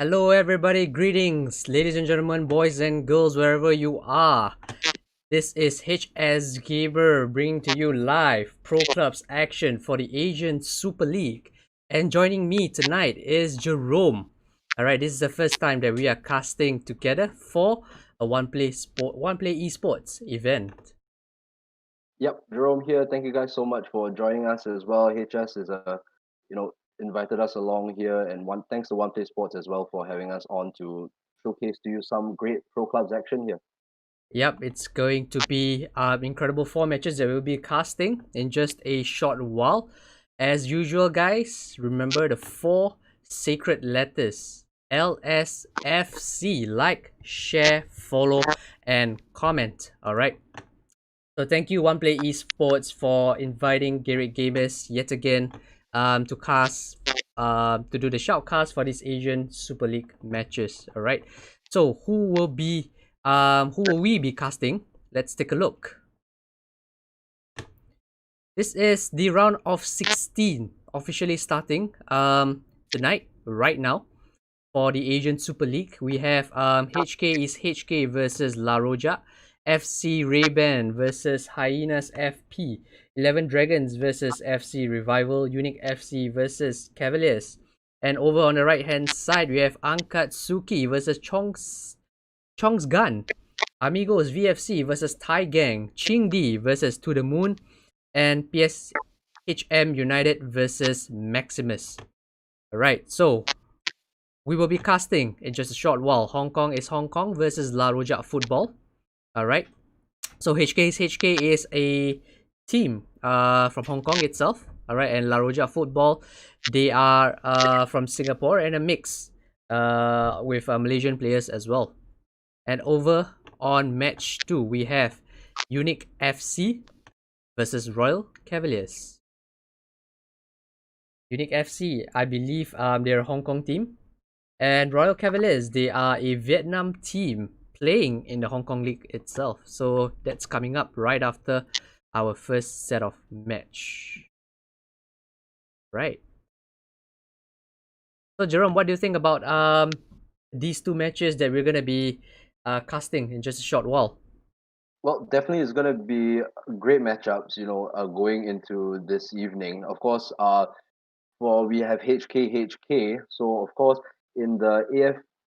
Hello, everybody. Greetings, ladies and gentlemen, boys and girls, wherever you are. This is HS Gamer bringing to you live Pro Clubs action for the Asian Super League. And joining me tonight is Jerome. All right, this is the first time that we are casting together for a one play esports event. Yep, Jerome here. Thank you guys so much for joining us as well. HS is you know, invited us along here, and one thanks to One Play Sports as well for having us on to showcase to you some great pro clubs action here. Yep, it's going to be incredible four matches that we'll be casting in just a short while. As usual, guys, remember the four sacred letters LSFC. Like, share, follow, and comment. All right. So thank you, One Play Esports, for inviting Garrett Gamers yet again to cast to do the shoutcast for these Asian Super League matches. All right. So who will we be casting? Let's take a look. This is the round of 16 officially starting tonight, right now. For the Asian Super League, we have HK is HK versus La Rojak, FC Ray-Ban versus Hyenas FP, 11 Dragons versus FC Revival, Unique FC versus Cavaliers. And over on the right hand side, we have Ankatsuki versus Chong's Gun, Amigos VFC versus Thai Gang, Chingdi versus To the Moon, and PSHM United versus Maximus. Alright, so we will be casting in just a short while. Hong Kong is Hong Kong versus La Rojak Futbol. Alright, so HK is a team from Hong Kong itself. Alright, and La Rojak Futbol, they are from Singapore and a mix with Malaysian players as well. And over on match 2, we have Unique FC versus Royal Cavaliers. Unique FC, I believe they're a Hong Kong team. And Royal Cavaliers, they are a Vietnam team playing in the Hong Kong League itself. So that's coming up right after our first set of match. Right. So Jerome, what do you think about these two matches that we're gonna be casting in just a short while? Well, definitely it's going to be great matchups, going into this evening. Of course, for we have HKHK. So of course, in the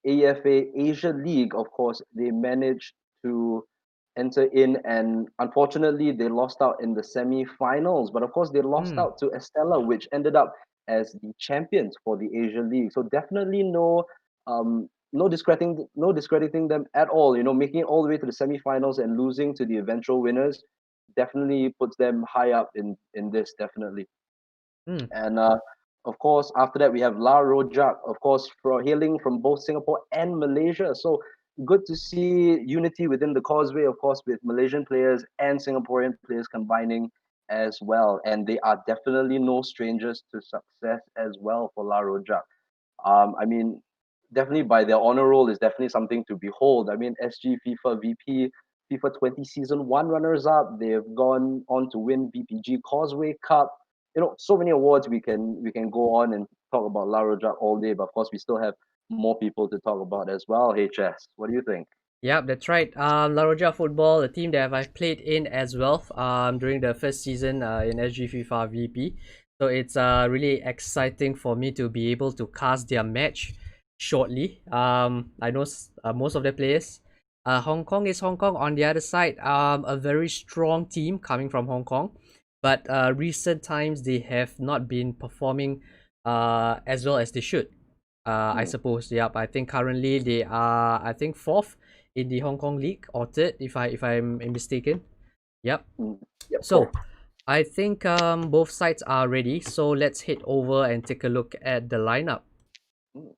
AFA Asia League, of course, they managed to enter in, and unfortunately, they lost out in the semi-finals. But of course, they lost Hmm. out to Estella, which ended up as the champions for the Asia League. So definitely no discrediting them at all. Making it all the way to the semi-finals and losing to the eventual winners definitely puts them high up in this, definitely. Hmm. And of course, after that, we have La Rojak, of course, hailing from both Singapore and Malaysia. So good to see unity within the causeway, of course, with Malaysian players and Singaporean players combining as well. And they are definitely no strangers to success as well for La Rojak. I mean, definitely by their honor roll is definitely something to behold. I mean, SG FIFA VP, FIFA 20 Season 1 runners up. They've gone on to win VPG Causeway Cup. So many awards we can go on and talk about La Rojak all day, but of course we still have more people to talk about as well. HS, what do you think? Yep, that's right. La Roja Football, a team that I've played in as well during the first season in SG FIFA VP. So it's really exciting for me to be able to cast their match shortly. I know most of the players. Hong Kong is Hong Kong. On the other side, a very strong team coming from Hong Kong. But recent times, they have not been performing as well as they should. I Mm, suppose. Yep. I think currently they are, I think, fourth in the Hong Kong League or third, if I'm mistaken. Yep. mm, yep, So correct. I think both sides are ready. So let's head over and take a look at the lineup. Mm.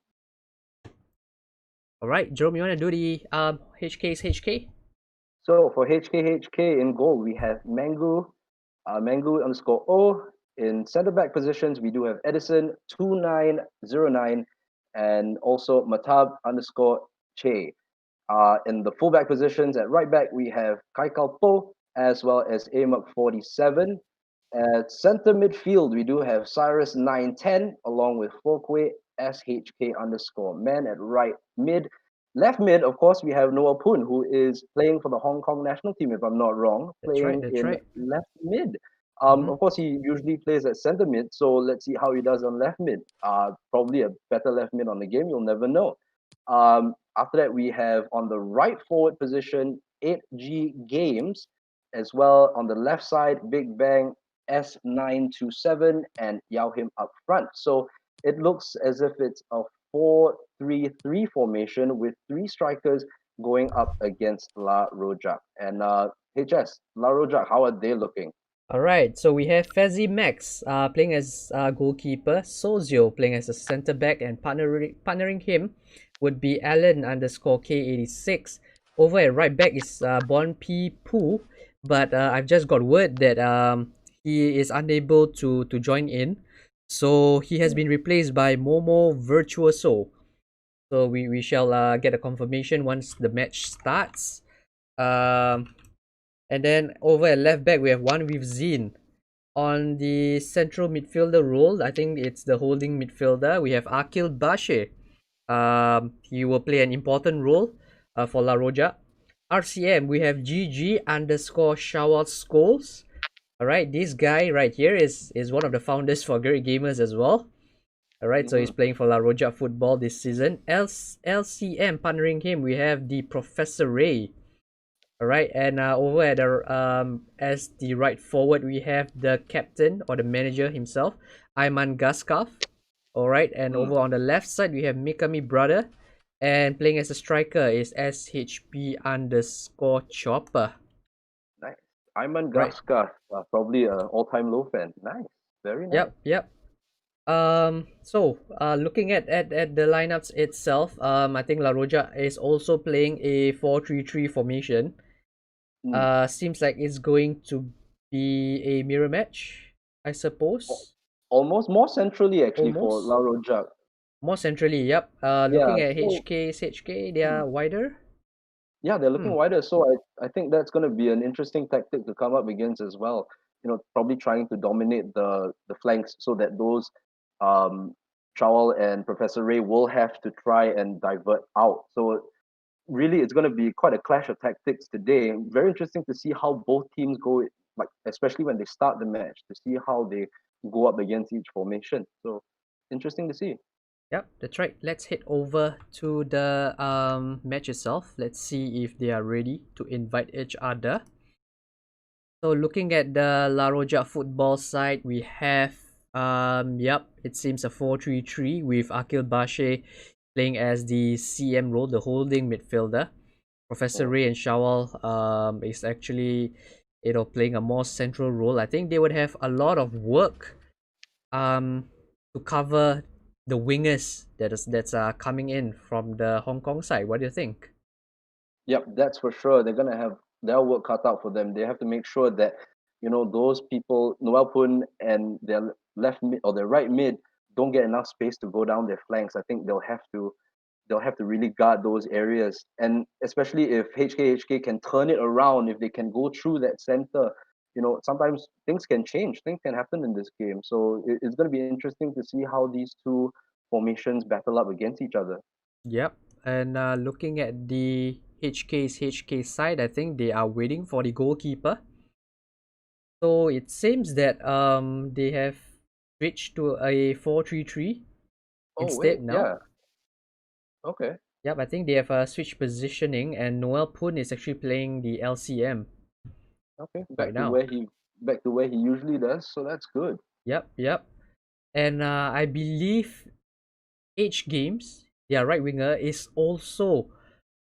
All right, Jerome, you want to do the HK's HK? So for HKHK in goal, we have Mangu_O. In center back positions, we do have Edison2909 and also Matab_Che. In the fullback positions at right back, we have Kai Po as well as Amuk47. At center midfield, we do have Cyrus910 along with Folkwe SHK_. Man at right mid. Left mid, of course, we have Noah Poon, who is playing for the Hong Kong national team, if I'm not wrong, That's right. playing That's in right. left mid. Mm-hmm. Of course, he usually plays at centre mid, so let's see how he does on left mid. Probably a better left mid on the game, you'll never know. After that, we have on the right forward position, 8G Games, as well on the left side, Big Bang S927 and Yao Him up front. So it looks as if it's a 4-3-3 formation with three strikers going up against La Rojak. And HS, La Rojak, how are they looking? All right, so we have Fezzi Max playing as goalkeeper, Sozio playing as a centre back, and partnering him would be Alan _K86. Over at right back is Bon P Poo, but I've just got word that he is unable to join in, so he has been replaced by Momo Virtuoso. So we shall get a confirmation once the match starts. Um, and then over at left back we have one with Zine. On the central midfielder role, I think it's the holding midfielder. We have Akil Bashe. He will play an important role for La Roja. RCM, we have GG_Shawal Scholes. Alright, this guy right here is one of the founders for Great Gamers as well. Alright, so he's playing for La Rojak Futbol this season. LCM partnering him, we have the Professor Ray. Alright, and over at the as the right forward, we have the captain or the manager himself, Ayman Gaskov. Alright, and over on the left side, we have Mikami Brother. And playing as a striker is SHP_Chopper. Nice. Ayman Right. Gaskar, probably an all-time low fan. Nice. Very nice. Yep. So looking at the lineups itself, I think La Roja is also playing a 4-3-3 formation. Seems like it's going to be a mirror match, I suppose. Almost more centrally actually for Almost La Rojak. more centrally. Yep. Yeah, Looking at so HK, they are wider. yeah, they're Hmm. looking wider. So I think that's going to be an interesting tactic to come up against as well. Probably trying to dominate the flanks so that those um Chawal and Professor Ray will have to try and divert out. So really, it's going to be quite a clash of tactics today. Very interesting to see how both teams go, like especially when they start the match, to see how they go up against each formation. So interesting to see. Yep, that's right. Let's head over to the match itself. Let's see if they are ready to invite each other. So looking at the La Rojak Futbol side, we have yep, it seems a 4-3-3 with Akil Bashe playing as the CM role, the holding midfielder. Professor Ray and Shawal is actually playing a more central role. I think they would have a lot of work to cover the wingers that's coming in from the Hong Kong side. What do you think? Yep, that's for sure. They're gonna have their work cut out for them. They have to make sure that those people, Noel Pun and their left mid or their right mid, don't get enough space to go down their flanks. I think they'll have to really guard those areas, and especially if HKHK can turn it around, if they can go through that center. Sometimes things can change, things can happen in this game. So it's going to be interesting to see how these two formations battle up against each other. Yep. And looking at the HK side, I think they are waiting for the goalkeeper. So it seems that they have switched to a 4-3-3 Oh instead wait, now. yeah, okay, Yep, I think they have switched positioning, and Noel Poon is actually playing the LCM okay, right back to now. where he usually does. So that's good. Yep. And I believe H Games, their right winger, is also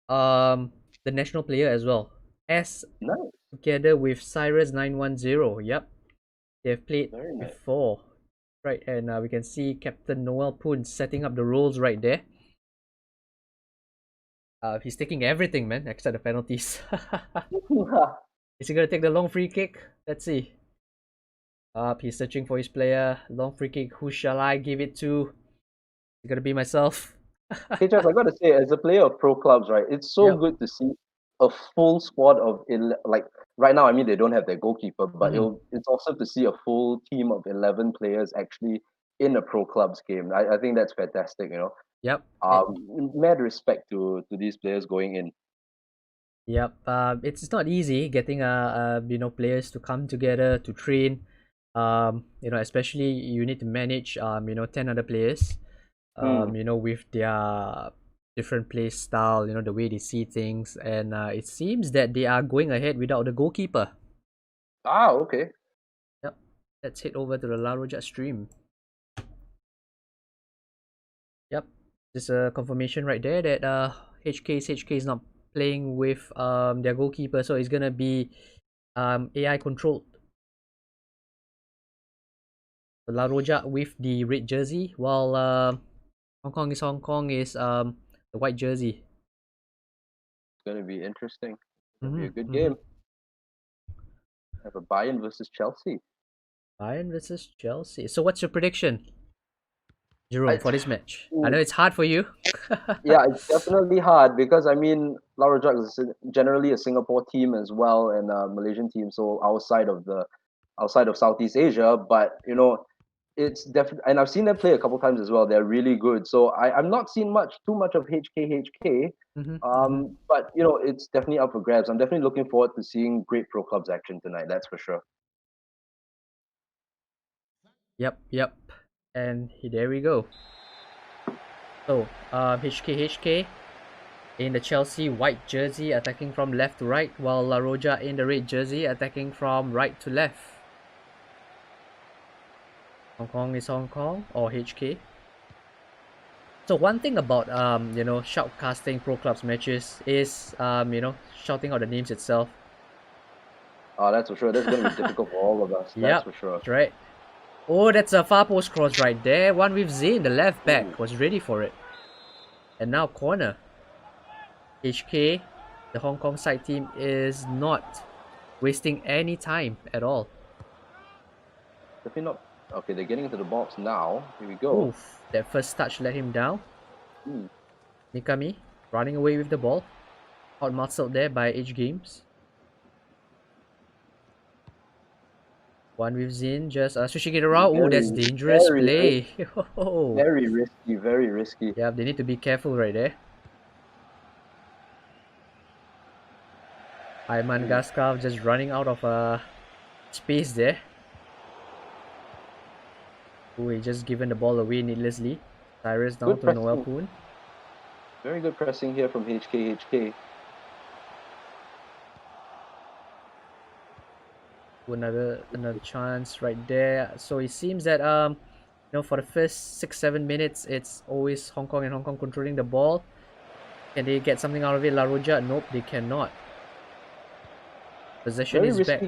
the national player as well. As Nice, together with Cyrus 910. Yep, they have played very nice. before. Right, and we can see Captain Noel Poon setting up the roles right there. He's taking everything, man, except the penalties. Is he gonna take the long free kick? Let's see. He's searching for his player. Long free kick. Who shall I give it to? It's gonna be myself. Hey, Jess, I gotta say, as a player of pro clubs, right, it's so Yep. good to see a full squad of like right now. I mean, they don't have their goalkeeper, but Mm-hmm. it's awesome to see a full team of 11 players actually in a pro clubs game. I think that's fantastic. Yep. Mad respect to these players going in. Yep. It's not easy getting players to come together to train. Especially you need to manage 10 other players. Hmm. With their different play style, the way they see things, and it seems that they are going ahead without the goalkeeper. Ah, okay. Yep. Let's head over to the La Rojak stream. Yep. There's a confirmation right there that HK is not playing with their goalkeeper, so it's gonna be AI controlled. La Rojak with the red jersey, while Hong Kong is the white jersey. It's gonna be interesting. It's gonna be a good Mm-hmm. game. Have a Bayern versus Chelsea. Bayern versus Chelsea. So what's your prediction, Jerome, I, for this match? I know it's hard for you. yeah, it's definitely hard because I mean, Larojak is generally a Singapore team as well and a Malaysian team, so outside of Southeast Asia. But it's definitely, and I've seen them play a couple times as well. They're really good. So I'm not seeing too much of HK. Mm-hmm, mm-hmm. But it's definitely up for grabs. I'm definitely looking forward to seeing great pro clubs action tonight. That's for sure. Yep. And there we go. So, HK in the Chelsea white jersey attacking from left to right, while La Roja in the red jersey attacking from right to left. Hong Kong is Hong Kong or HK. So one thing about shoutcasting pro clubs matches is shouting out the names itself. That's for sure. That's going to be difficult for all of us. That's Yep, for sure. that's right. Oh, that's a far post cross right there. One with Zayn, the left back, was ready for it. And now corner. HK, the Hong Kong side team, is not wasting any time at all. Definitely not. Okay, they're getting into the box now. Here we go. Oof, that first touch let him down. Hmm. Mikami running away with the ball. Out muscled there by H Games. One with Zin, just switching it around. Oh, that's dangerous play. Very risky, very risky. Yeah, they need to be careful right there. Ayman Gaskov just running out of space there. Oh, he just given the ball away needlessly. Cyrus down to Noel Poon. Very good pressing here from HK. Another chance right there. So it seems that for the first 6-7 minutes it's always Hong Kong controlling the ball. Can they get something out of it? La Roja? Nope, they cannot. Possession is back.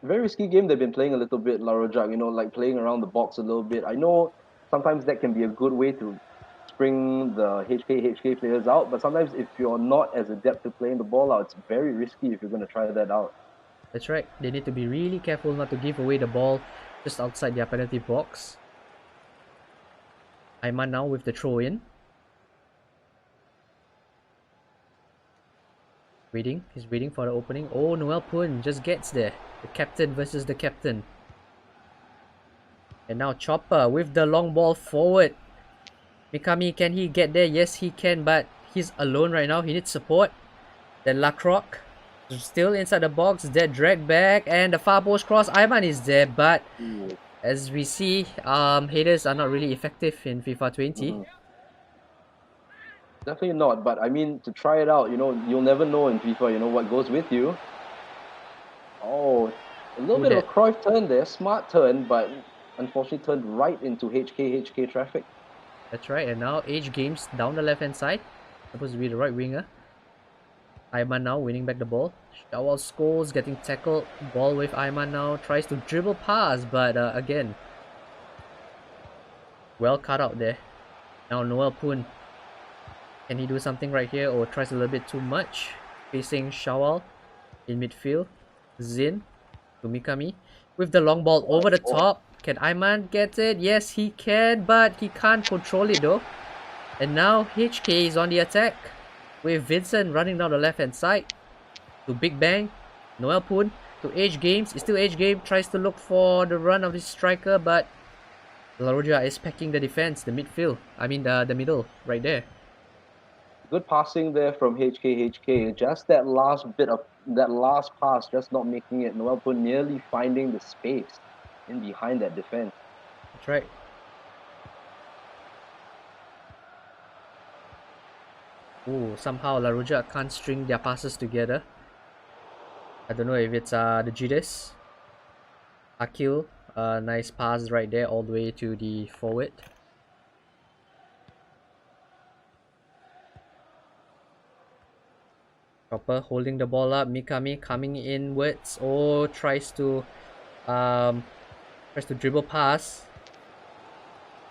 Very risky game they've been playing a little bit, La Rojak, like playing around the box a little bit. I know sometimes that can be a good way to spring the HK players out, but sometimes if you're not as adept to playing the ball out, it's very risky if you're going to try that out. That's right. They need to be really careful not to give away the ball just outside their penalty box. Ayman now with the throw in. He's waiting for the opening. Oh, Noel Poon just gets there. The captain versus the captain. And now Chopper with the long ball forward. Mikami, can he get there? Yes, he can, but he's alone right now. He needs support. Then Lacroix still inside the box. Dead drag back, and the far post cross. Ayman is there, but as we see, headers are not really effective in FIFA 20. Definitely not, but I mean, to try it out, you'll never know in FIFA, what goes with you. Oh, a little bit of a Cruyff turn there, smart turn, but unfortunately turned right into HK traffic. That's right, and now H Games down the left hand side, supposed to be the right winger. Ayman now winning back the ball. Shawal Scholes getting tackled. Ball with Ayman now, tries to dribble pass, but again, well cut out there. Now Noel Poon. Can he do something right here, or tries a little bit too much? Facing Shawal in midfield. Zin to Mikami with the long ball over the top. Can Ayman get it? Yes, he can, but he can't control it though. And now HK is on the attack with Vincent running down the left hand side to Big Bang. Noel Poon to H Games. It's still H Game. Tries to look for the run of his striker, but La Roja is packing the defense, the midfield. I mean the middle right there. Good passing there from HK. Just that last pass, just not making it. Noel Pun nearly finding the space in behind that defense. That's right. Oh, somehow La Roja can't string their passes together. I don't know if it's the Judas. Akil, nice pass right there all the way to the forward. Chopper holding the ball up. Mikami coming inwards. Oh, tries to dribble pass.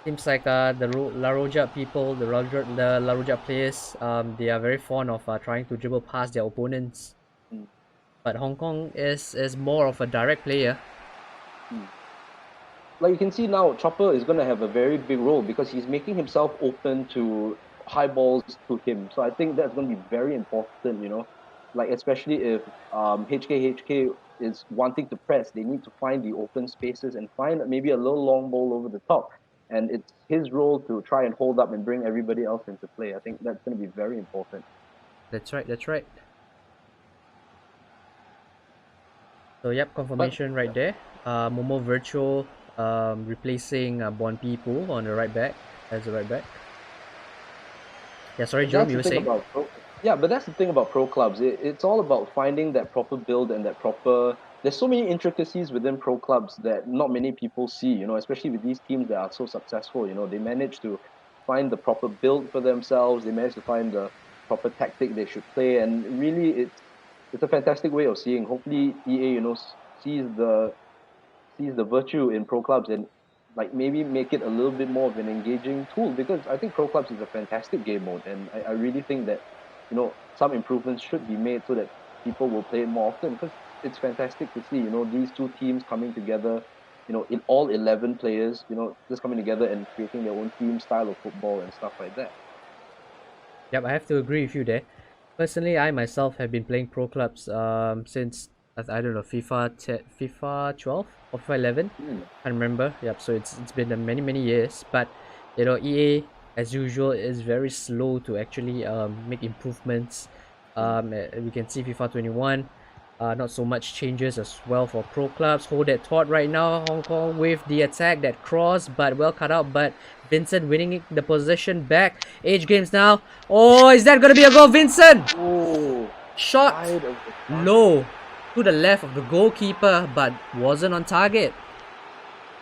Seems like the La Roja people, the La Roja players, they are very fond of trying to dribble past their opponents. Mm. But Hong Kong is more of a direct player. Like you can see now, Chopper is going to have a very big role because he's making himself open to high balls to him. So I think that's going to be very important, like especially if HK is wanting to press, they need to find the open spaces and find maybe a little long ball over the top. And it's his role to try and hold up and bring everybody else into play. I think that's going to be very important. That's right, that's right. So yep, confirmation right there. Momo Virtual replacing Bon Pipu on the right back as the right back. Yeah, sorry, Jerome, you were saying? But that's the thing about pro clubs. It's all about finding that proper build and that proper. There's so many intricacies within pro clubs that not many people see. Especially with these teams that are so successful. They manage to find the proper build for themselves. They manage to find the proper tactic they should play, and really, it's a fantastic way of seeing. Hopefully, EA sees the virtue in pro clubs and like maybe make it a little bit more of an engaging tool, because I think pro clubs is a fantastic game mode, and I really think that some improvements should be made so that people will play it more often, because it's fantastic to see these two teams coming together, in all 11 players, just coming together and creating their own team style of football and stuff like that. Yep, I have to agree with you there. Personally, I myself have been playing pro clubs since I don't know, FIFA 12 or FIFA 11. I remember. Yep. So it's been many years, but EA as usual is very slow to actually make improvements. We can see FIFA 21. Not so much changes as well for pro clubs. Hold that thought right now. Hong Kong with the attack, that cross, but well cut out. But Vincent winning the possession back. Age games now. Oh, is that gonna be a goal, Vincent? Oh, shot low to the left of the goalkeeper, but wasn't on target.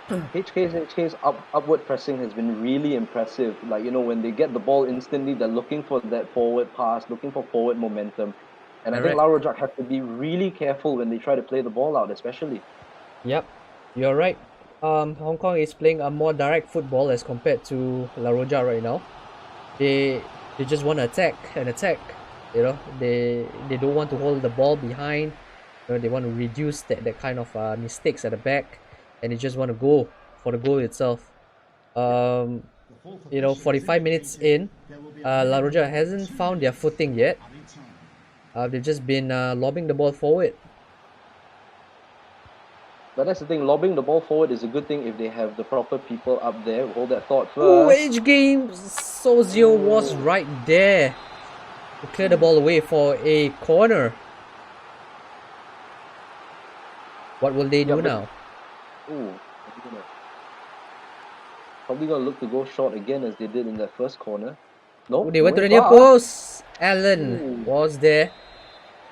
HK's upward pressing has been really impressive. Like, when they get the ball instantly, they're looking for that forward pass, looking for forward momentum. And I think La Rojak have to be really careful when they try to play the ball out, especially. Yep, you're right. Hong Kong is playing a more direct football as compared to La Roja right now. They just want to attack and attack. They don't want to hold the ball behind. They want to reduce that kind of mistakes at the back, and they just want to go for the goal itself. 45 minutes in, La Roja hasn't found their footing yet. They've just been lobbing the ball forward. But that's the thing, lobbing the ball forward is a good thing if they have the proper people up there. Hold that thought first. Oh, age game! Sozio was right there to clear the ball away for a corner. What will they do now? Probably gonna look to go short again as they did in that first corner. No, they went to the near post. Allen was there,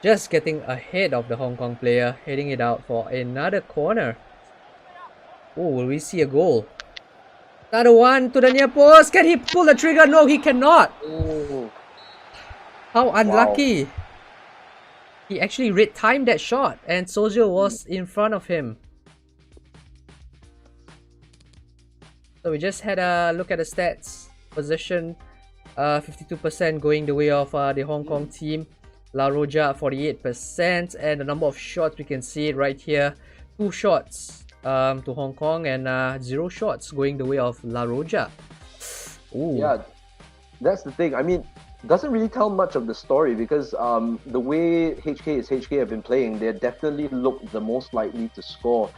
just getting ahead of the Hong Kong player, heading it out for another corner. Oh, will we see a goal? Another one to the near post. Can he pull the trigger? No, he cannot. Oh. How unlucky. Wow. He actually timed that shot, and Sozio was in front of him. So we just had a look at the stats. Possession 52% going the way of the Hong Kong team. La Roja 48%, and the number of shots, we can see it right here. 2 shots to Hong Kong, and 0 shots going the way of La Roja. Ooh. Yeah, that's the thing. I mean, doesn't really tell much of the story, because the way HK have been playing, they definitely look the most likely to score.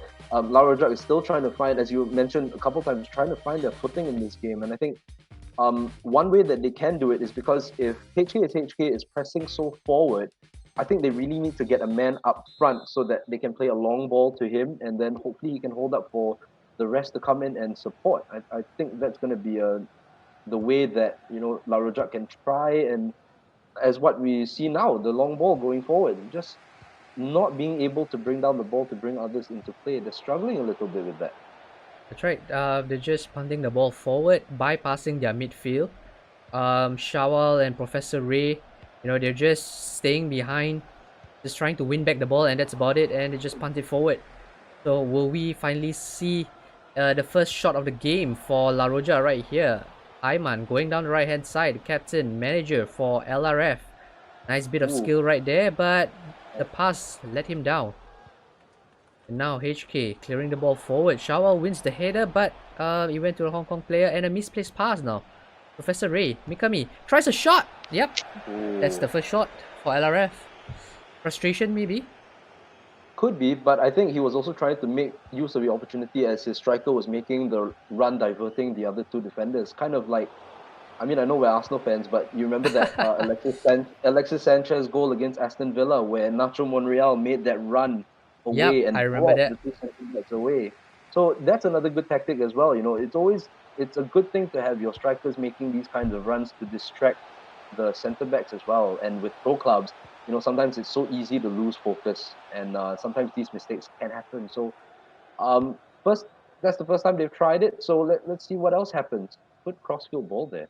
La Rojak is still trying to find, as you mentioned a couple times, trying to find their footing in this game. And I think one way that they can do it is because if HK is pressing so forward, I think they really need to get a man up front so that they can play a long ball to him, and then hopefully he can hold up for the rest to come in and support. I think that's going to be the way that La Rojak can try, and as what we see now, the long ball going forward, just not being able to bring down the ball to bring others into play. They're struggling a little bit with that. That's right. They're just punting the ball forward, bypassing their midfield. Shawal and Professor Ray, they're just staying behind, just trying to win back the ball, and that's about it. And they just punt it forward. So will we finally see the first shot of the game for La Roja right here? Ayman going down the right hand side, captain, manager for LRF. Nice bit of skill right there, but the pass let him down. And now HK clearing the ball forward. Shawal wins the header, but he went to a Hong Kong player, and a misplaced pass now. Professor Ray, Mikami tries a shot. Yep, that's the first shot for LRF. Frustration maybe? Could be, but I think he was also trying to make use of the opportunity as his striker was making the run, diverting the other two defenders. Kind of like, I mean, I know we're Arsenal fans, but you remember that Alexis Sanchez goal against Aston Villa where Nacho Monreal made that run away and I remember that. the two centre-backs away. So that's another good tactic as well. It's a good thing to have your strikers making these kinds of runs to distract the centre-backs as well. And with pro clubs, sometimes it's so easy to lose focus, and sometimes these mistakes can happen. So, that's the first time they've tried it. So let's see what else happens. Good crossfield ball there.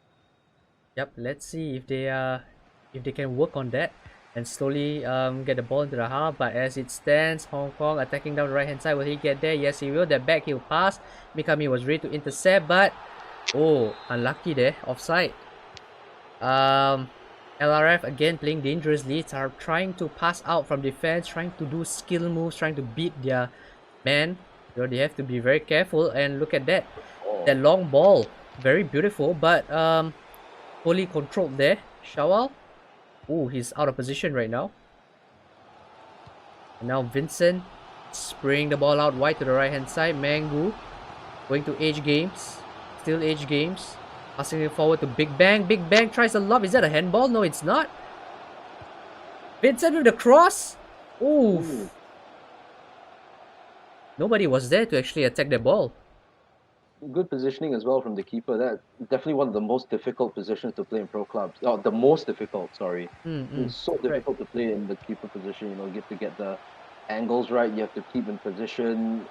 Yep, let's see if they can work on that and slowly get the ball into the half. But as it stands, Hong Kong attacking down the right hand side. Will he get there? Yes, he will. That back heel pass. Mikami was ready to intercept, but unlucky there, offside. LRF again playing dangerously, are trying to pass out from defense, trying to do skill moves, trying to beat their man. They have to be very careful, and look at that. That long ball, very beautiful, but fully controlled there. Shawal, he's out of position right now. And now Vincent spraying the ball out wide to the right hand side. Mangu going to Age Games, still Age Games. Passing it forward to Big Bang. Big Bang tries a lob. Is that a handball? No, it's not. Vincent with the cross. Ooh. Nobody was there to actually attack the ball. Good positioning as well from the keeper. That's definitely one of the most difficult positions to play in pro clubs. Oh, the most difficult, sorry. It's so difficult to play in the keeper position. You have to get the angles right. You have to keep in position.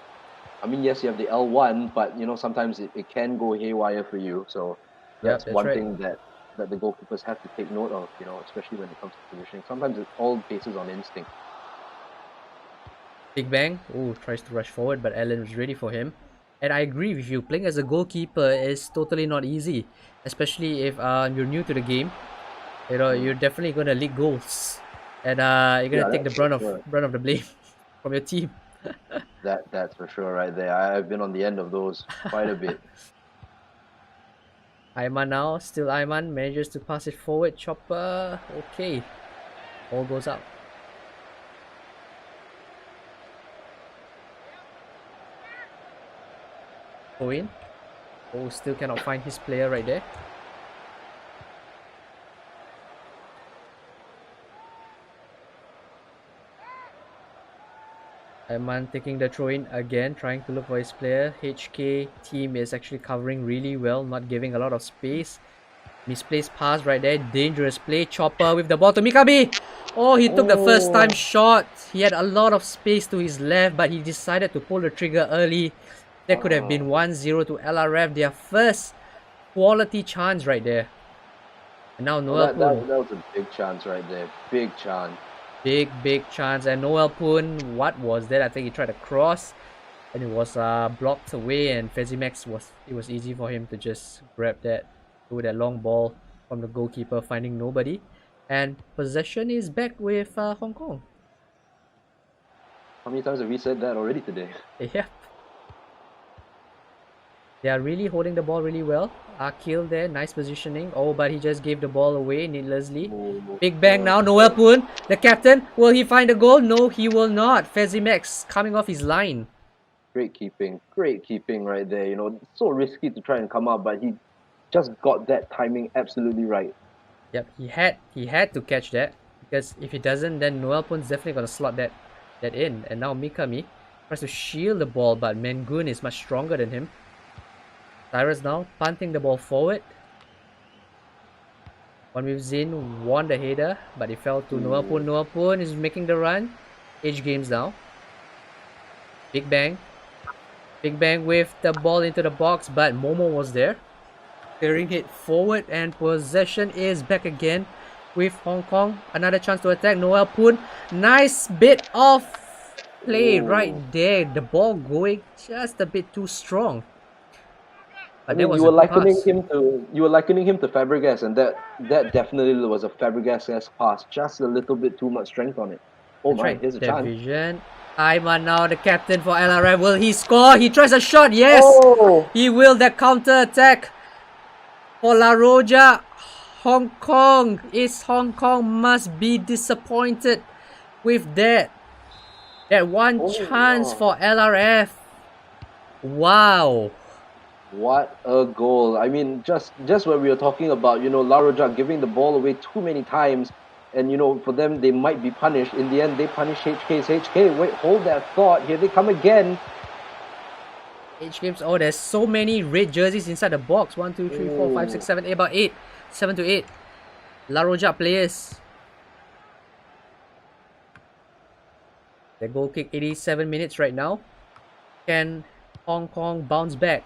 I mean, yes, you have the L1, but sometimes it can go haywire for you. So that's one thing that the goalkeepers have to take note of, especially when it comes to positioning. Sometimes it's all bases on instinct. Big Bang, tries to rush forward, but Allen was ready for him. And I agree with you, playing as a goalkeeper is totally not easy, especially if you're new to the game. You're definitely going to leak goals, and you're going to take the brunt of the blame from your team. That's for sure right there. I've been on the end of those quite a bit. Ayman now, still Ayman, manages to pass it forward. Chopper, okay. Ball goes out. Owen. Still cannot find his player right there. Ayman taking the throw in again, trying to look for his player. HK team is actually covering really well, not giving a lot of space. Misplaced pass right there, dangerous play. Chopper with the ball to Mikami. He took the first time shot. He had a lot of space to his left, but he decided to pull the trigger early. That could have been 1-0 to LRF, their first quality chance right there. And now Noel Poon. That was a big chance right there. Big chance. Big chance. And Noel Poon, what was that? I think he tried to cross, and it was blocked away. And Fezimax it was easy for him to just grab that with that long ball from the goalkeeper, finding nobody. And possession is back with Hong Kong. How many times have we said that already today? Yeah. They are really holding the ball really well. Akil there, nice positioning. But he just gave the ball away needlessly. Big Bang now, Noel Poon, the captain. Will he find a goal? No, he will not. Fezimax coming off his line. Great keeping right there. You know, so risky to try and come up, but he just got that timing absolutely right. Yep, he had to catch that, because if he doesn't, then Noel Pun's definitely gonna slot that in. And now Mikami tries to shield the ball, but Mangun is much stronger than him. Cyrus now punting the ball forward. One with Zin won the header, but it fell to Noel Pun. Noel Pun is making the run. Age games now. Big Bang. Big Bang with the ball into the box, but Momo was there. Clearing it forward, and possession is back again with Hong Kong. Another chance to attack. Noel Pun. Nice bit of play right there. The ball going just a bit too strong. But I mean, that was you a were good likening pass. him to Fabregas, and that definitely was a Fabregas pass. Just a little bit too much strength on it. Oh That's my, right. here's a The chance. vision. Ayman now the captain for LRF. Will he score? He tries a shot. Yes, Oh, he will. The counter attack for La Roja. Hong Kong must be disappointed with that. That one oh chance wow. for LRF. Wow. What a goal! I mean, just what we were talking about, you know, Larojak giving the ball away too many times, and you know, for them they might be punished. In the end, they punish HK's HK. Wait, hold that thought. Here they come again. H games. Oh, there's so many red jerseys inside the box. 1, 2, 3, 4, 5, 6, Oh, 7, 8. About 8. 7 to 8. La Roja players. The goal kick 87 minutes right now. Can Hong Kong bounce back?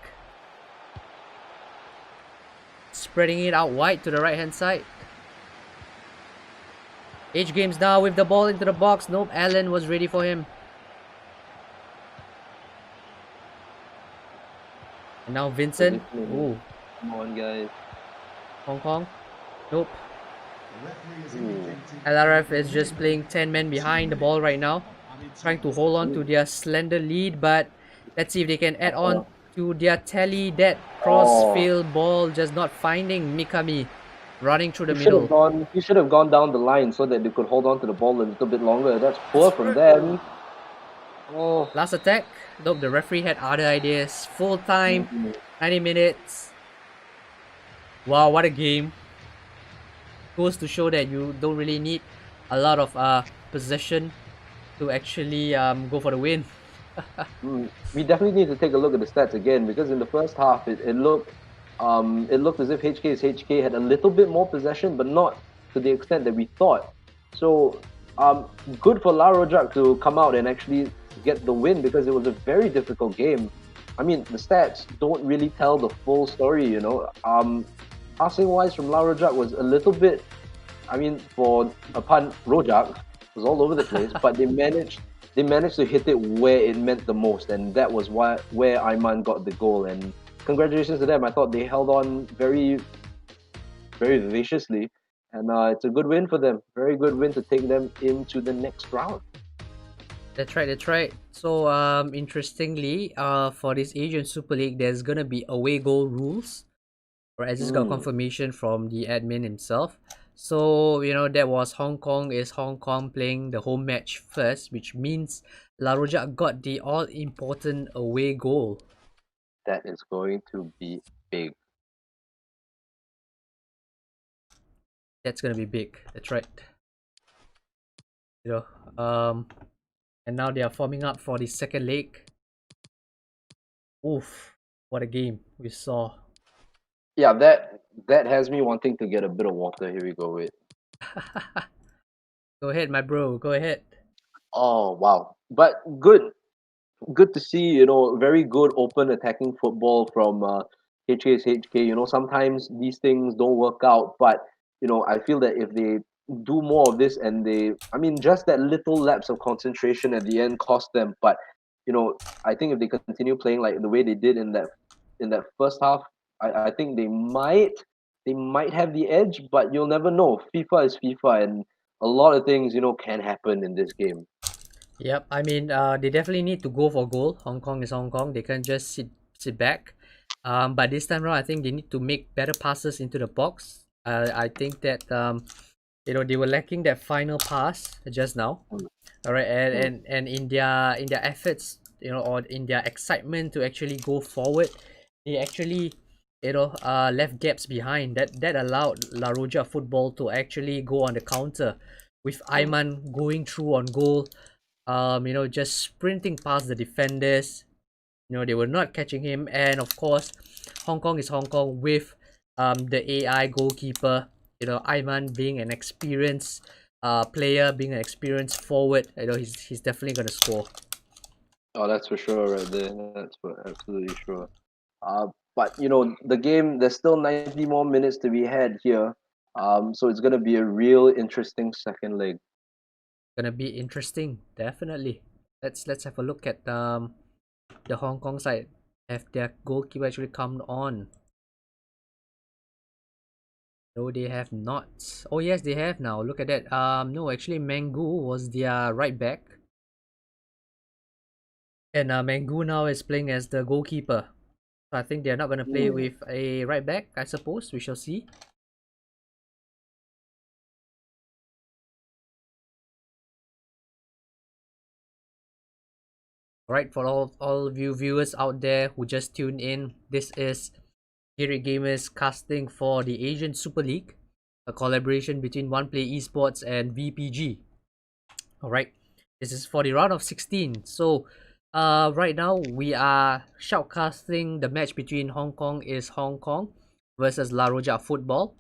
Spreading it out wide to the right hand side. H games now with the ball into the box. Nope, Allen was ready for him. And now Vincent. positioning. Ooh, Come on, guys. Hong Kong. Nope. Ooh. LRF is just playing 10 men behind the ball right now. Trying to hold on to their slender lead, but let's see if they can add on to their tally. That Oh, crossfield ball just not finding Mikami running through the he should have middle. gone. He should have gone down the line so that they could hold on to the ball a little bit longer. That's poor from them. Oh, Last attack. Nope, the referee had other ideas. Full time, 90 minutes. Wow, what a game. Goes to show that you don't really need a lot of possession to actually go for the win. we definitely need to take a look at the stats again because in the first half it looked as if HK's HK had a little bit more possession, but not to the extent that we thought. So good for La Rojak to come out and actually get the win because it was a very difficult game. I mean, the stats don't really tell the full story, you know. Passing wise from La Rojak was a little bit, I mean, for a pun, Rojak was all over the place, but they managed to hit it where it meant the most, and that was where Ayman got the goal. And congratulations to them. I thought they held on very, very viciously, and it's a good win for them. Very good win to take them into the next round. That's right, that's right. So interestingly, for this Asian Super League, there's gonna be away goal rules. Right, I just got Mm, confirmation from the admin himself. So, that was Hong Kong playing the home match first, which means La Roja got the all important away goal. that is going to be big. That's gonna be big. That's right. You know, and now they are forming up for the second leg. Oof, what a game we saw. Yeah, that has me wanting to get a bit of water. Here we go with. Go ahead, my bro. Go ahead. Oh wow, but good to see, you know, very good open attacking football from HK's HK. You know, sometimes these things don't work out, but you know, I feel that if they do more of this and I mean, just that little lapse of concentration at the end cost them. But you know, I think if they continue playing like the way they did in that first half, I think they might have the edge, but you'll never know. FIFA is FIFA, and a lot of things, you know, can happen in this game. Yep, I mean, they definitely need to go for goal. Hong Kong is Hong Kong. They can't just sit back. But this time around, I think they need to make better passes into the box. I think that they were lacking that final pass just now. Mm, All right, and mm, and, and in their efforts or in their excitement to actually go forward, they actually left gaps behind that allowed La Roja Football to actually go on the counter with Ayman going through on goal, just sprinting past the defenders. They were not catching him, and of course, Hong Kong is Hong Kong with the AI goalkeeper. Ayman being an experienced player, being an experienced forward. He's definitely gonna score. Oh, that's for sure, right there. That's for absolutely sure. But the game. There's still 90 more minutes to be had here. So it's gonna be a real interesting second leg. Gonna be interesting, definitely. Let's have a look at the Hong Kong side. Have their goalkeeper actually come on? No, they have not. Oh yes, they have now. Look at that. No, actually, Mangu was their right back, and Mangu now is playing as the goalkeeper. So I think they're not gonna play Hmm. with a right back. I suppose we shall see. Right, for all of you viewers out there who just tuned in, this is Giri Gamers casting for the Asian Super League, a collaboration between One Play Esports and VPG. Alright, this is for the round of 16. So, right now we are shoutcasting the match between Hong Kong is Hong Kong versus La Rojak Futbol,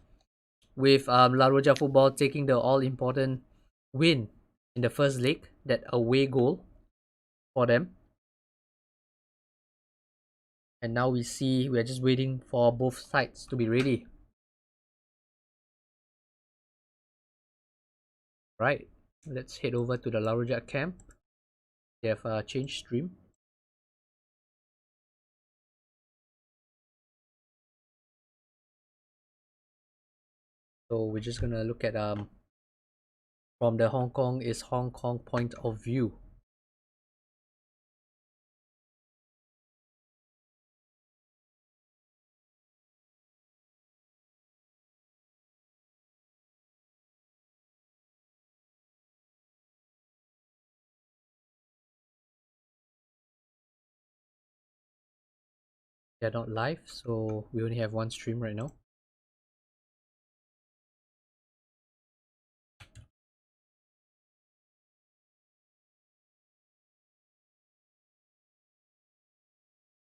with La Rojak Futbol taking the all important win in the first leg, that away goal for them. And now we are just waiting for both sides to be ready. Right, let's head over to the La Rojak camp. They have changed stream. So we're just gonna look at from the Hong Kong is Hong Kong point of view. They're not live, so we only have one stream right now.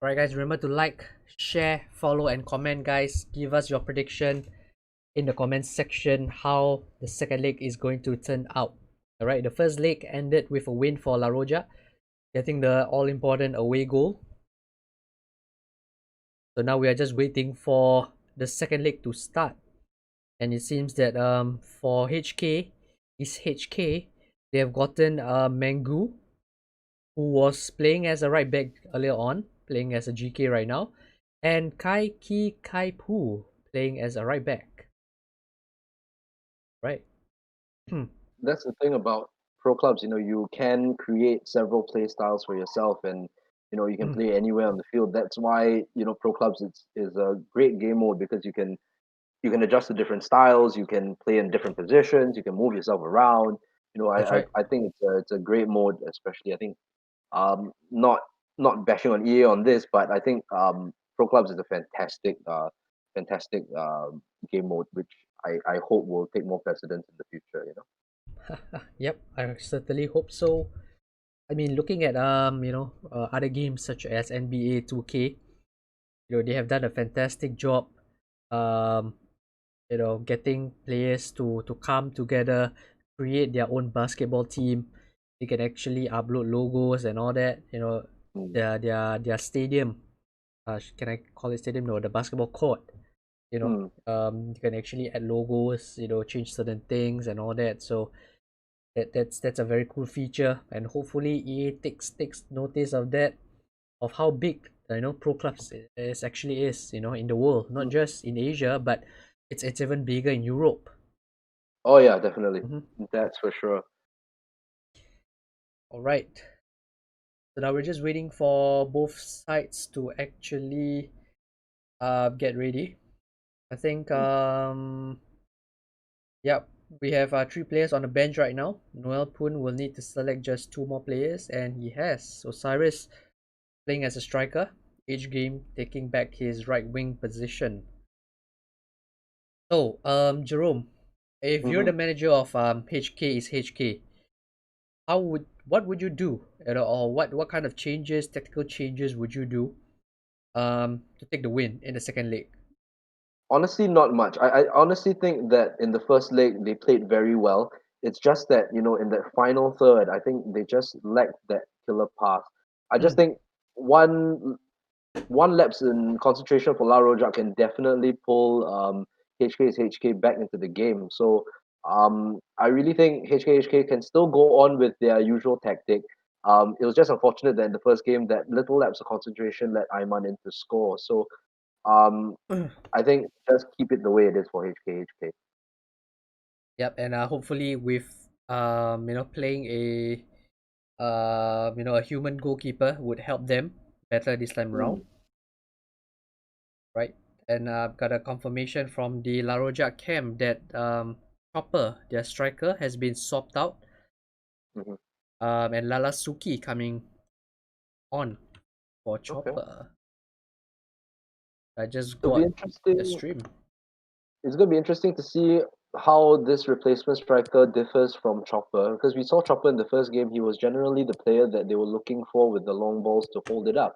Alright guys, remember to like, share, follow and comment guys. Give us your prediction in the comments section how the second leg is going to turn out. Alright, the first leg ended with a win for La Roja, getting the all important away goal. So now we are just waiting for the second leg to start. And it seems that for HK, they have gotten Mangu, who was playing as a right back earlier on, playing as a GK right now, and Kai Ki Kai Pu playing as a right back. Right. That's the thing about pro clubs. You can create several play styles for yourself, and you can play anywhere on the field. That's why pro clubs is a great game mode, because you can adjust to different styles. You can play in different positions. You can move yourself around. That's I right. I think it's a great mode, especially. I think not bashing on EA on this, but I think pro clubs is a fantastic game mode, which I hope will take more precedence in the future. Yep, I certainly hope so. I mean, looking at other games such as NBA 2K, they have done a fantastic job um getting players to come together, create their own basketball team. They can actually upload logos and all that. Mm, Their stadium. Can I call it stadium? No, the basketball court. mm. You can actually add logos. Change certain things and all that. So that's a very cool feature, and hopefully EA takes notice of that, of how big pro clubs is actually is in the world, not just in Asia, but it's even bigger in Europe. Oh yeah, definitely. Hmm. That's for sure. All right. So now we're just waiting for both sides to actually get ready. I think Mm. yep. we have 3 players on the bench right now. Noel Poon will need to select just 2 more players, and he has Osiris playing as a striker, each game taking back his right wing position. So, Jerome, if you're the manager of HK is HK, what would you do? Or what kind of changes, tactical changes would you do to take the win in the second leg? Honestly, not much. I honestly think that in the first leg they played very well. It's just that, in the final third, I think they just lacked that killer pass. I just Mm, think one lapse in concentration for La Rojak can definitely pull HK's HK back into the game. So I really think HK can still go on with their usual tactic. It was just unfortunate that in the first game that little lapse of concentration let Ayman in to score. So um, I think just keep it the way it is for HK. yep, and hopefully with playing a human goalkeeper would help them better this time around, Mm, right? And I've got a confirmation from the La Rojak camp that Chopper, their striker, has been swapped out. mhm. And Lala Suki coming on for Okay. Chopper. I just It'll be got the interesting. stream. It's going to be interesting to see how this replacement striker differs from Chopper, because we saw Chopper in the first game. He was generally the player that they were looking for with the long balls to hold it up.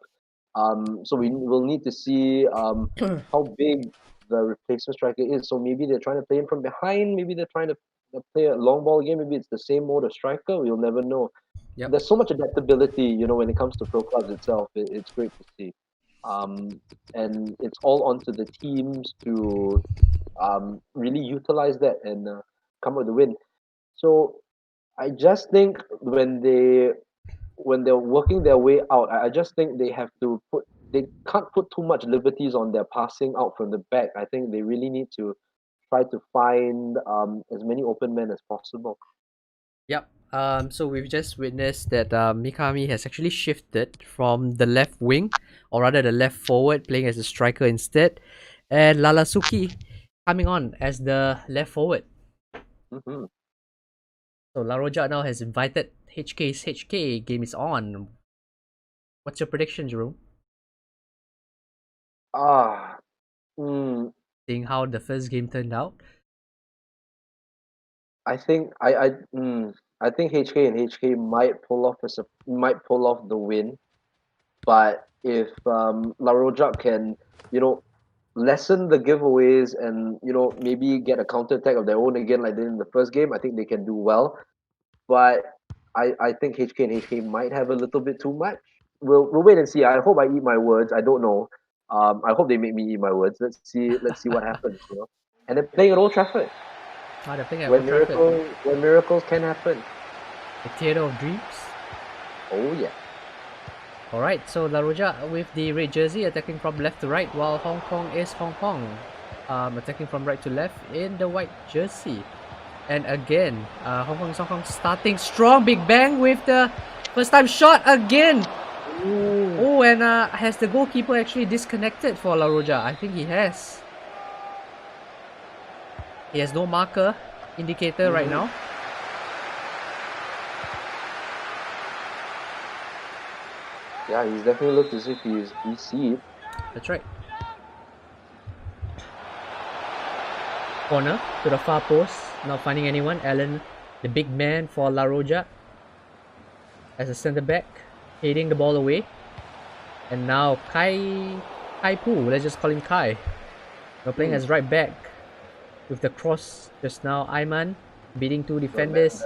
So we will need to see how big the replacement striker is. So maybe they're trying to play him from behind. Maybe they're trying to play a long ball game. Maybe it's the same mode of striker. We'll never know. Yep. There's so much adaptability, when it comes to pro clubs itself. It's great to see. Um, and it's all onto the teams to really utilize that and come with the win. So I just think when they're working their way out, I just think they can't put too much liberties on their passing out from the back. I think they really need to try to find as many open men as possible. Yep. So we've just witnessed that Mikami has actually shifted from the left wing, or rather the left forward, playing as a striker instead, and Lalasuki coming on as the left forward. Hmm. So La Roja now has invited HK's HK. Game is on. What's your prediction, Jerome? Ah, mm, Seeing how the first game turned out. I think I think HK and HK might pull off the win. But if La Rojak can, you know, lessen the giveaways and maybe get a counter attack of their own again like they did in the first game, I think they can do well. But I think HK and HK might have a little bit too much. We'll wait and see. I hope I eat my words. I don't know. I hope they make me eat my words. Let's see what happens. And they're playing at Old Trafford, They're playing at where Old Trafford. miracles can happen. The Theatre of Dreams. Oh yeah. Alright, so La Roja with the red jersey attacking from left to right, while Hong Kong is Hong Kong attacking from right to left in the white jersey. And again, Hong Kong starting strong. Big bang with the first time shot again. Ooh. Oh, and has the goalkeeper actually disconnected for La Roja? I think he has. He has no marker indicator right now. Yeah, he's definitely looked as if he's DC'd. That's right. Corner to the far post. Not finding anyone. Alan, the big man for La Roja, as a centre back, heading the ball away. And now Kai Pu, let's just call him Kai. We're playing as right back with the cross just now. Ayman beating 2 defenders.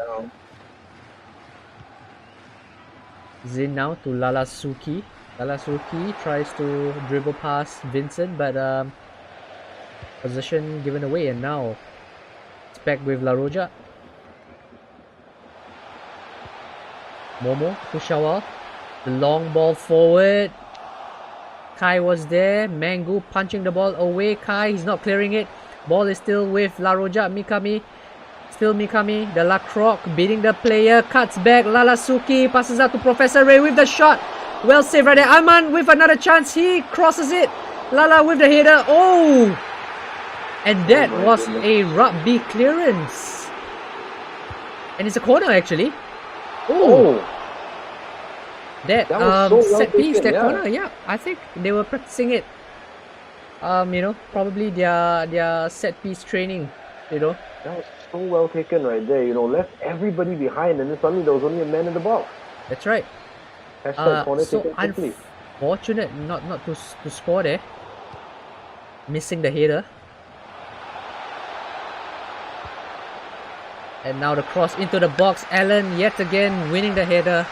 Zin now to Lalasuki. Lalasuki tries to dribble past Vincent, but possession given away, and now it's back with La Roja. Momo to Shawal. The long ball forward. Kai was there. Mangu punching the ball away. Kai, he's not clearing it. Ball is still with La Roja. Mikami. Still Mikami. The La Croc beating the player. Cuts back. Lalasuki passes out to Professor Ray with the shot. Well saved right there. Aman with another chance. He crosses it. Lala with the header. Oh! And that was a rugby clearance. And it's a corner actually. Oh, That that was so well set piece, taken, that yeah. corner, yeah. I think they were practicing it. Probably their set piece training, that was so well taken right there. Left everybody behind, and then suddenly there was only a man in the box. That's right. Hashtag corner So taken simply. unfortunate not to score there. Missing the header. And now the cross into the box. Allen yet again winning the header.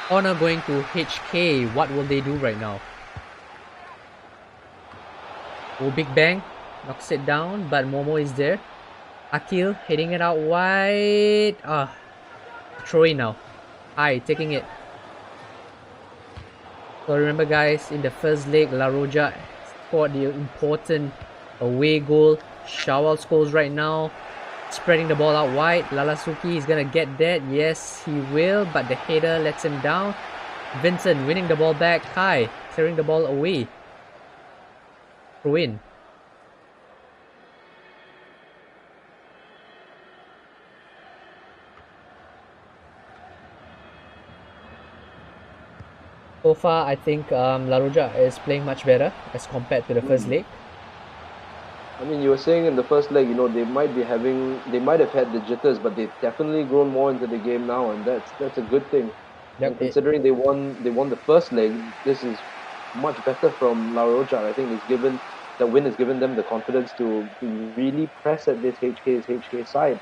Corner going to HK. What will they do right now? Oh, Big Bang knocks it down, but Momo is there. Akil hitting it out wide. Throw in now. Hi, taking it. So remember guys, in the first leg, La Roja scored the important away goal. Shawal scores right now. Spreading the ball out wide. Lalasuki is gonna get that. Yes, he will, but the header lets him down. Vincent winning the ball back. Kai clearing the ball away. Throw in. So far, I think La Roja is playing much better as compared to the first leg. I mean, you were saying in the first leg, they might have had the jitters, but they've definitely grown more into the game now, and that's a good thing. And considering they won the first leg, this is much better from La Roja. I think the win has given them the confidence to really press at this HK side.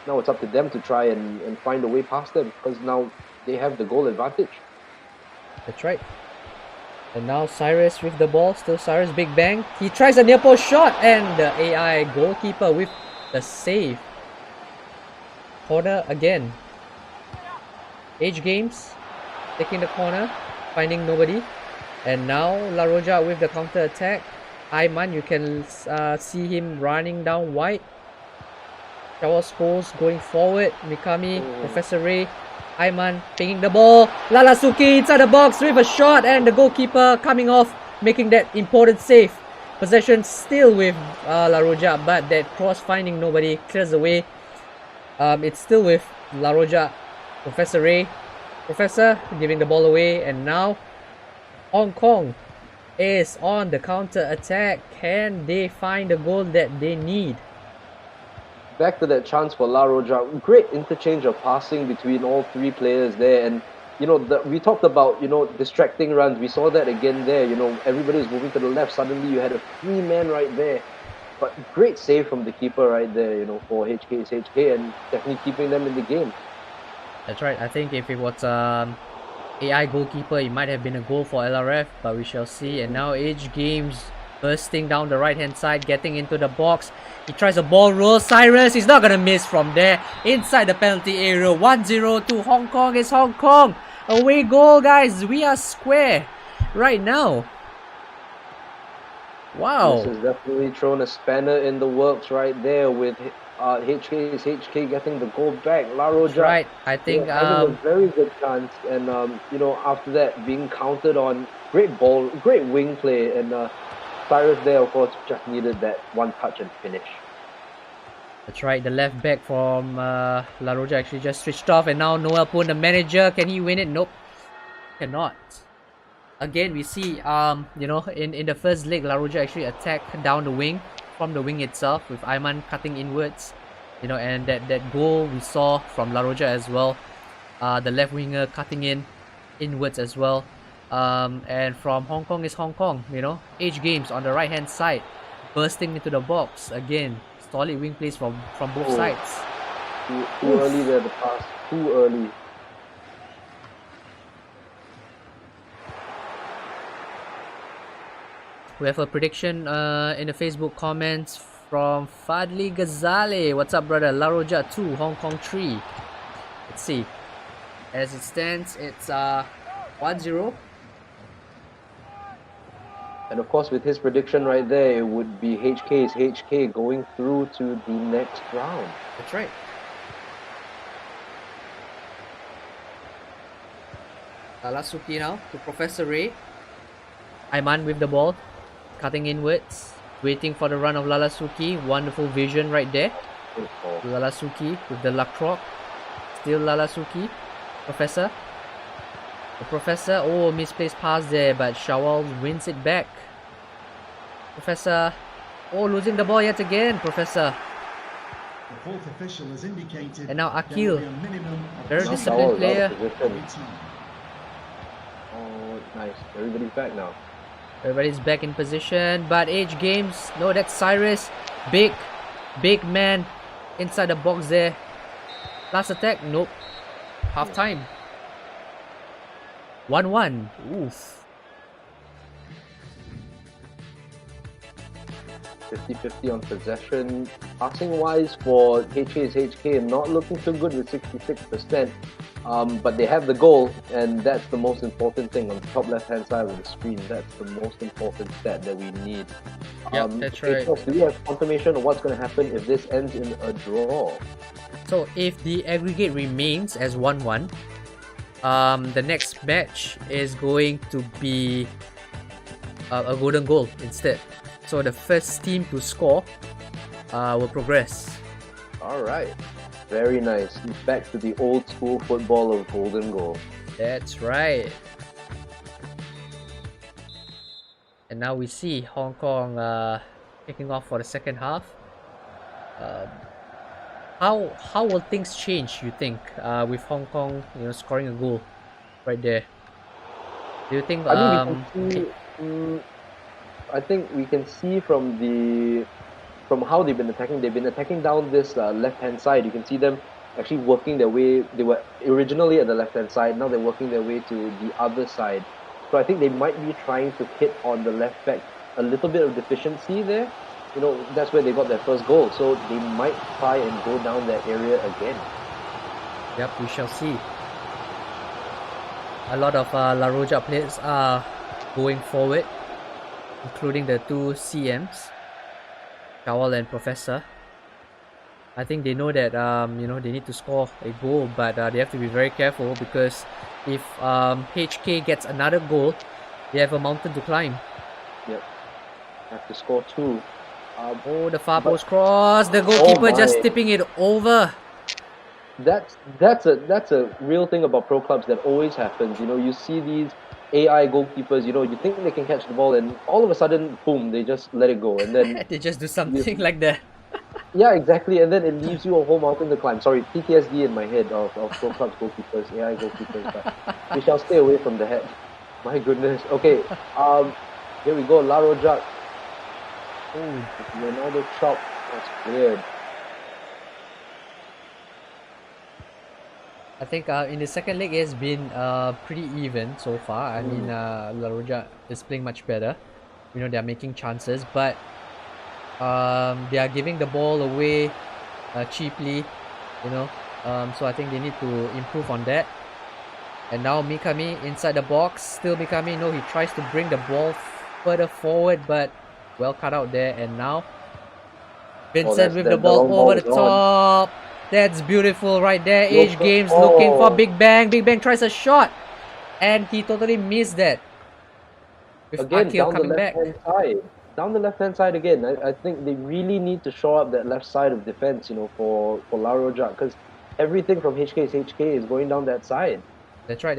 Now it's up to them to try and find a way past them, because now they have the goal advantage. That's right. And now Cyrus with the ball. Still Cyrus, Big Bang. He tries a near post shot, and the AI goalkeeper with the save. Corner again. Age Games taking the corner, finding nobody. And now La Roja with the counter attack. Ayman, you can see him running down wide. Shawal scores going forward. Mikami, Professor Ray. Ayman pinging the ball. Lalasuki inside the box with a shot, and the goalkeeper coming off, making that important save. Possession still with La Roja, but that cross finding nobody, clears away. It's still with La Roja. Professor Ray. Professor giving the ball away, and now Hong Kong is on the counter attack. Can they find the goal that they need? Back to that chance for La Roja. Great interchange of passing between all three players there, and we talked about distracting runs. We saw that again there. Everybody was moving to the left. Suddenly you had a free man right there, but great save from the keeper right there. For HK is HK, and definitely keeping them in the game. That's right. I think if it was AI goalkeeper, it might have been a goal for LRF, but we shall see. And now Age Games bursting down the right hand side, getting into the box. He tries a ball roll. Cyrus, he's not gonna miss from there. Inside the penalty area. 1-0 to Hong Kong. It's Hong Kong. Away goal, guys. We are square right now. Wow. This has definitely thrown a spanner in the works right there with HK getting the goal back. La Roja, right. I think having a very good chance, and after that being counted on. Great ball, great wing play, and Cyrus there, of course, just needed that one touch and finish. That's right. The left back from La Roja actually just switched off, and now Noel Poon, the manager, can he win it? Nope, cannot. Again, we see in the first leg, La Roja actually attacked down the wing from the wing itself with Ayman cutting inwards, and that goal we saw from La Roja as well. The left winger cutting inwards as well. And from Hong Kong is Hong Kong, Age Games on the right hand side, bursting into the box again. Solid wing plays from both sides. Too early there, the pass. Too early. We have a prediction in the Facebook comments from Fadli Ghazali. What's up, brother? La Roja 2, Hong Kong 3. Let's see. As it stands, it's 1-0. And of course, with his prediction right there, it would be HK's HK going through to the next round. That's right. Lalasuki now to Professor Ray. Ayman with the ball, cutting inwards, waiting for the run of Lalasuki. Wonderful vision right there. Lalasuki with the Lacroix. Still Lalasuki. Professor. The Professor. Oh, misplaced pass there, but Shawal wins it back. Professor. Oh, losing the ball yet again, Professor. The fourth official has indicated And now there will Akil. be a minimum of Very two disciplined player. Position. Oh, nice. Everybody's back now. Everybody's back in position, but Age Games. No, that's Cyrus. Big man inside the box there. Last attack. Nope. Half time. 1-1. Oof. 50-50 on possession. Passing wise for HK is HK, not looking too good with 66%. But they have the goal, and that's the most important thing on the top left hand side of the screen. That's the most important stat that we need. Yep, that's right. Do we have confirmation of what's going to happen if this ends in a draw? So if the aggregate remains as 1-1, the next match is going to be a golden goal instead. So the first team to score will progress. Alright. Very nice. Back to the old school football of golden goal. That's right. And now we see Hong Kong kicking off for the second half. How will things change, you think, with Hong Kong, scoring a goal right there? Do you think? I think we can see from how they've been attacking. They've been attacking down this left-hand side. You can see them actually working their way. They were originally at the left-hand side. Now they're working their way to the other side. So I think they might be trying to hit on the left back. A little bit of deficiency there. That's where they got their first goal. So they might try and go down that area again. Yep, we shall see. A lot of La Rojak players are going forward, including the two CMs, Kawal and Professor. I think they know that they need to score a goal, but they have to be very careful, because if HK gets another goal, they have a mountain to climb. Yep, have to score two. The far post cross. The goalkeeper just tipping it over. That's a real thing about pro clubs that always happens. You see these AI goalkeepers, you think they can catch the ball, and all of a sudden, boom, they just let it go, and then they just do something like that. Yeah, exactly, and then it leaves you a whole mountain to climb. Sorry, PTSD in my head of pro clubs goalkeepers, AI goalkeepers, but we shall stay away from that. My goodness. Okay, here we go, La Rojak. Oh, Ronaldo chop. That's weird. I think in the second leg it has been pretty even so far. I mean, La Rojak is playing much better. They are making chances, but they are giving the ball away cheaply. So I think they need to improve on that. And now Mikami inside the box. Still Mikami. No, he tries to bring the ball further forward, but well cut out there. And now Vincent with the ball over the top. That's beautiful right there. Age Games looking for Big Bang. Big Bang tries a shot, and he totally missed that. With Again, Akil down the coming back. left-hand side. Down the left-hand side again. I think they really need to shore up that left side of defense, for La Rojak, because everything from HK's HK is going down that side. That's right.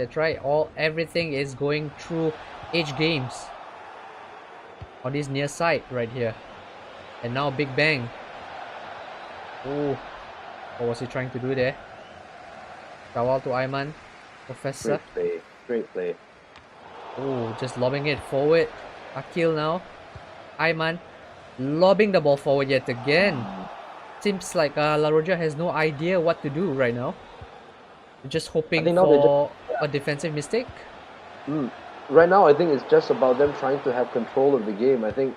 Everything is going through Age Games on this near side right here. And now Big Bang. Oh, what was he trying to do there? Kawal to Ayman. Professor. Great play. Oh, just lobbing it forward. Akil now. Ayman lobbing the ball forward yet again. Seems like La Rojak has no idea what to do right now. They're just hoping for a defensive mistake. Right now, I think it's just about them trying to have control of the game. I think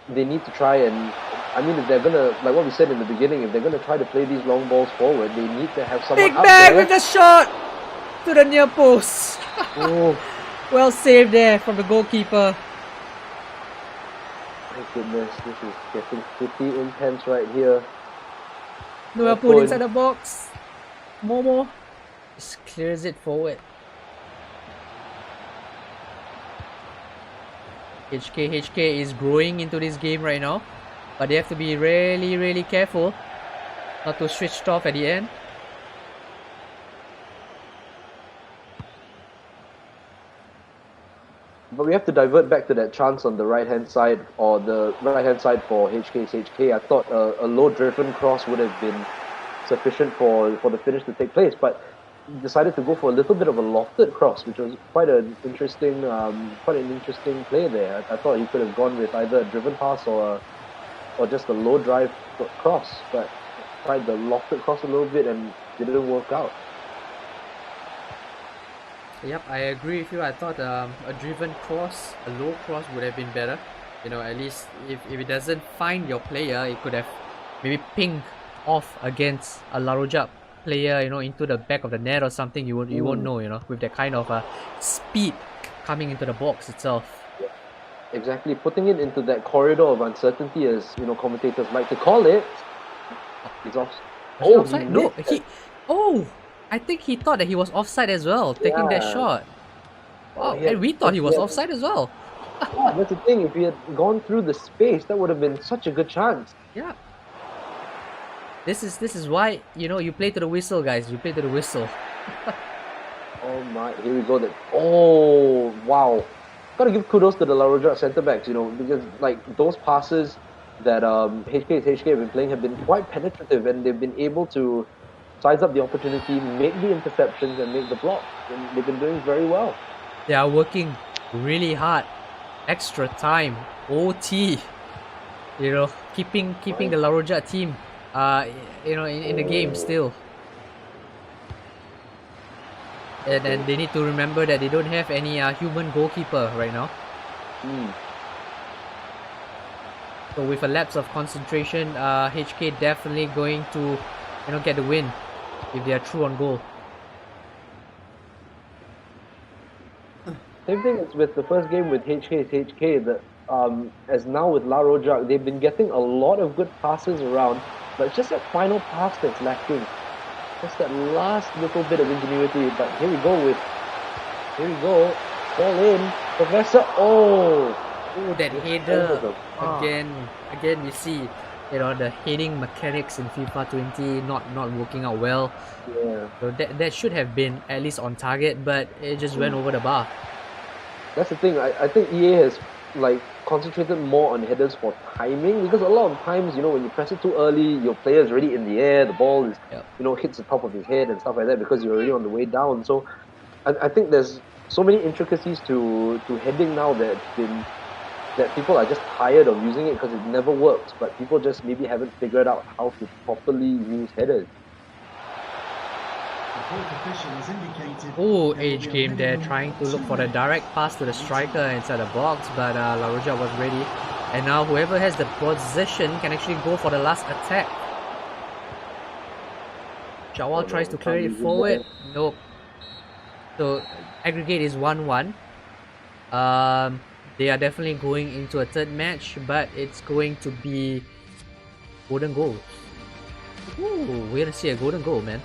they need to try and, if they're gonna, like what we said in the beginning, if they're gonna try to play these long balls forward, they need to have someone Big up Bang there. with the shot to the near post. Oh, well saved there from the goalkeeper. my goodness, this is getting pretty intense right here. Noel put inside the box. Momo just clears it forward. HK is growing into this game right now, but they have to be really, really careful. Not too switched off at the end. But we have to divert back to that chance on the right-hand side, or the right-hand side for HK's HK. I thought a low-driven cross would have been sufficient for the finish to take place, but decided to go for a little bit of a lofted cross, which was quite an interesting play there. I thought he could have gone with either a driven pass or just a low drive cross, but tried the lofted cross a little bit and didn't work out. Yep, I agree with you. I thought a driven cross, a low cross would have been better. You know, at least if it doesn't find your player, it could have maybe pinged off against a La Rojak player, you know, into the back of the net or something. You won't know, you know, with that kind of speed coming into the box itself. Exactly, putting it into that corridor of uncertainty, as you know, commentators like to call it. He's off. Was he Oh, offside? he No, missed it. I think he thought that he was offside as well, taking that Yeah. shot. Wow, Yeah, and we thought he was yeah. offside as well. Yeah, that's the thing. If he had gone through the space, that would have been such a good chance. Yeah. This is why, you know, you play to the whistle, guys. You play to the whistle. Oh my! Here we go. Oh wow! Gotta give kudos to the La Rojak centre backs, you know, because like those passes that HK's HK have been playing have been quite penetrative, and they've been able to size up the opportunity, make the interceptions, and make the blocks. And they've been doing very well. They are working really hard. Extra time, OT. You know, keeping the La Rojak team, you know, in the game still. And they need to remember that they don't have any human goalkeeper right now. So with a lapse of concentration, HK definitely going to, you know, get the win if they are true on goal. Same thing as with the first game with HK's HK. As now with La Rojak, they've been getting a lot of good passes around, but it's just that final pass that's lacking. Just that last little bit of ingenuity. But here we go. Ball in, Professor. Oh, that header again. We see, you know, the heading mechanics in FIFA 20 not working out well. Yeah. So that should have been at least on target, but it just went over the bar. That's the thing. I think EA has like concentrated more on headers for timing, because a lot of times, you know, when you press it too early, your player is already in the air, the ball is, you know, hits the top of his head and stuff like that, because you're already on the way down. So I think there's so many intricacies to heading now that people are just tired of using it because it never works, but people just maybe haven't figured out how to properly use headers. Oh, age game there, trying to look for the direct pass to the striker inside the box, but La Rojak was ready. And now whoever has the possession can actually go for the last attack. Jawal tries to clear it forward. Nope. So aggregate is 1-1. They are definitely going into a third match, but it's going to be golden goal. Ooh, we're gonna see a golden goal, man.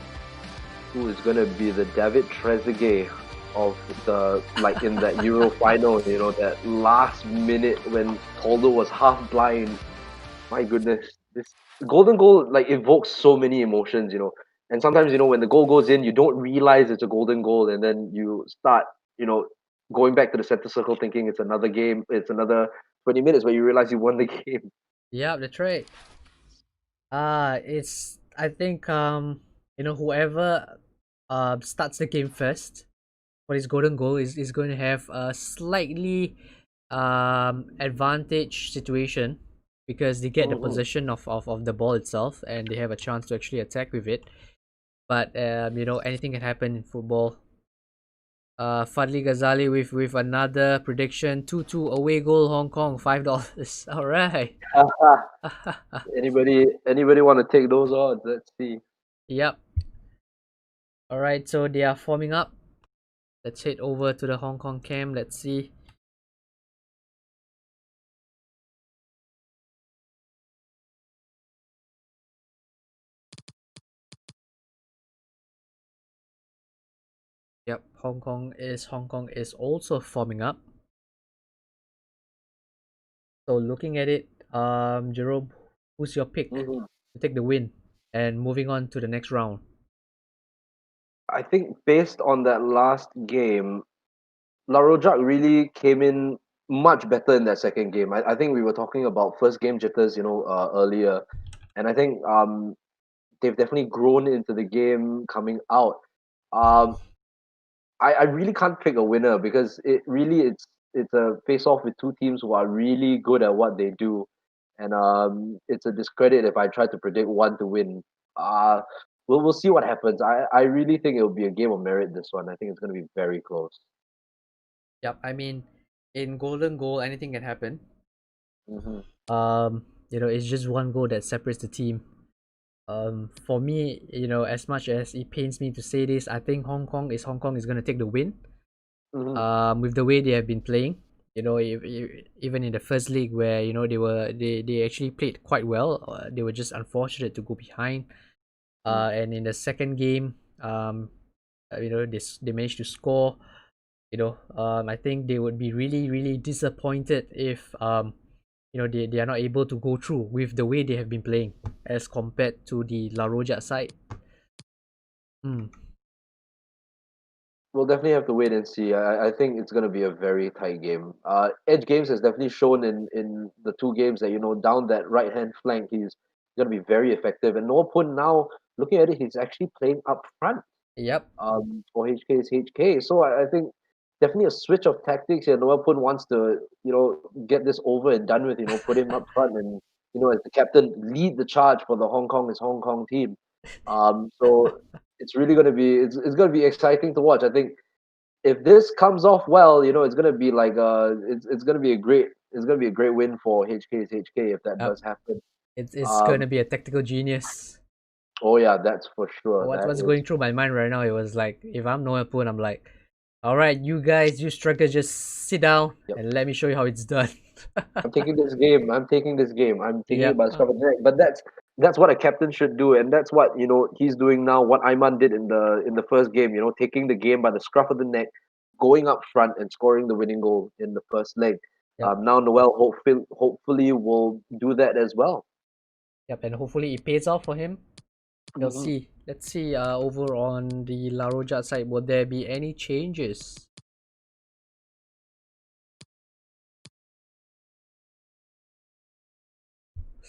Who is gonna be the David Trezeguet of the, like, in that Euro final, you know, that last minute when Toldo was half blind. My goodness, this golden goal like evokes so many emotions, you know. And sometimes, you know, when the goal goes in, you don't realize it's a golden goal, and then you start, you know, going back to the center circle thinking it's another game, it's another 20 minutes, but you realize you won the game. Yeah, that's right. It's, I think, you know, whoever starts the game first for his golden goal is going to have a slightly advantage situation, because they get the possession of the ball itself and they have a chance to actually attack with it. But you know, anything can happen in football. Fadli Ghazali with another prediction: 2-2 away goal, Hong Kong, $5. All right. Anybody want to take those odds? Let's see. Yep. All right, so they are forming up. Let's head over to the Hong Kong camp. Let's see. Yep, Hong Kong is also forming up. So looking at it, Jerome, who's your pick to take the win? and moving on to the next round. I think based on that last game, La Rojak really came in much better in that second game. I think we were talking about first game jitters, earlier, and I think they've definitely grown into the game coming out. Um, I really can't pick a winner because it's a face off with two teams who are really good at what they do, and it's a discredit if I try to predict one to win. Uh we'll see what happens. I really think it will be a game of merit, this one. I think it's going to be very close. Yep, I mean, in golden goal, anything can happen. Hmm. It's just one goal that separates the team. For me, as much as it pains me to say this, I think Hong Kong is gonna take the win. Hmm. With the way they have been playing, even in the first league where they actually played quite well. They were just unfortunate to go behind. And in the second game, they managed to score. I think they would be really really disappointed if they are not able to go through with the way they have been playing as compared to the La Roja side. Mm. We'll definitely have to wait and see. I think it's going to be a very tight game. Edge Games has definitely shown in the two games that, down that right hand flank, he's going to be very effective. And Noah Pun now, looking at it, he's actually playing up front Yep. for HK's HK. So I think definitely a switch of tactics here. Noah Pun wants to, get this over and done with, put him up front and, as the captain, lead the charge for the his Hong Kong team. So it's really going to be it's going to be exciting to watch. I think if this comes off well, it's going to be like it's going to be a great win for HK's HK if that Yep. does happen. It's Um, gonna be a tactical genius. oh yeah, that's for sure. That What's is. going through my mind right now? It was like, if I'm Noah Poon, I'm like, all right, you guys, you strikers, just sit down Yep. and let me show you how it's done. I'm taking this game. I'm taking this game. I'm taking it Yep. by the scruff of the neck. But that's what a captain should do, and that's what he's doing now. What Ayman did in the first game, taking the game by the scruff of the neck, going up front and scoring the winning goal in the first leg. Yep. Now Noel hopefully will do that as well. Yep. And hopefully it pays off for him. We'll Hmm. see. Let's see. Over on the La Roja side, will there be any changes?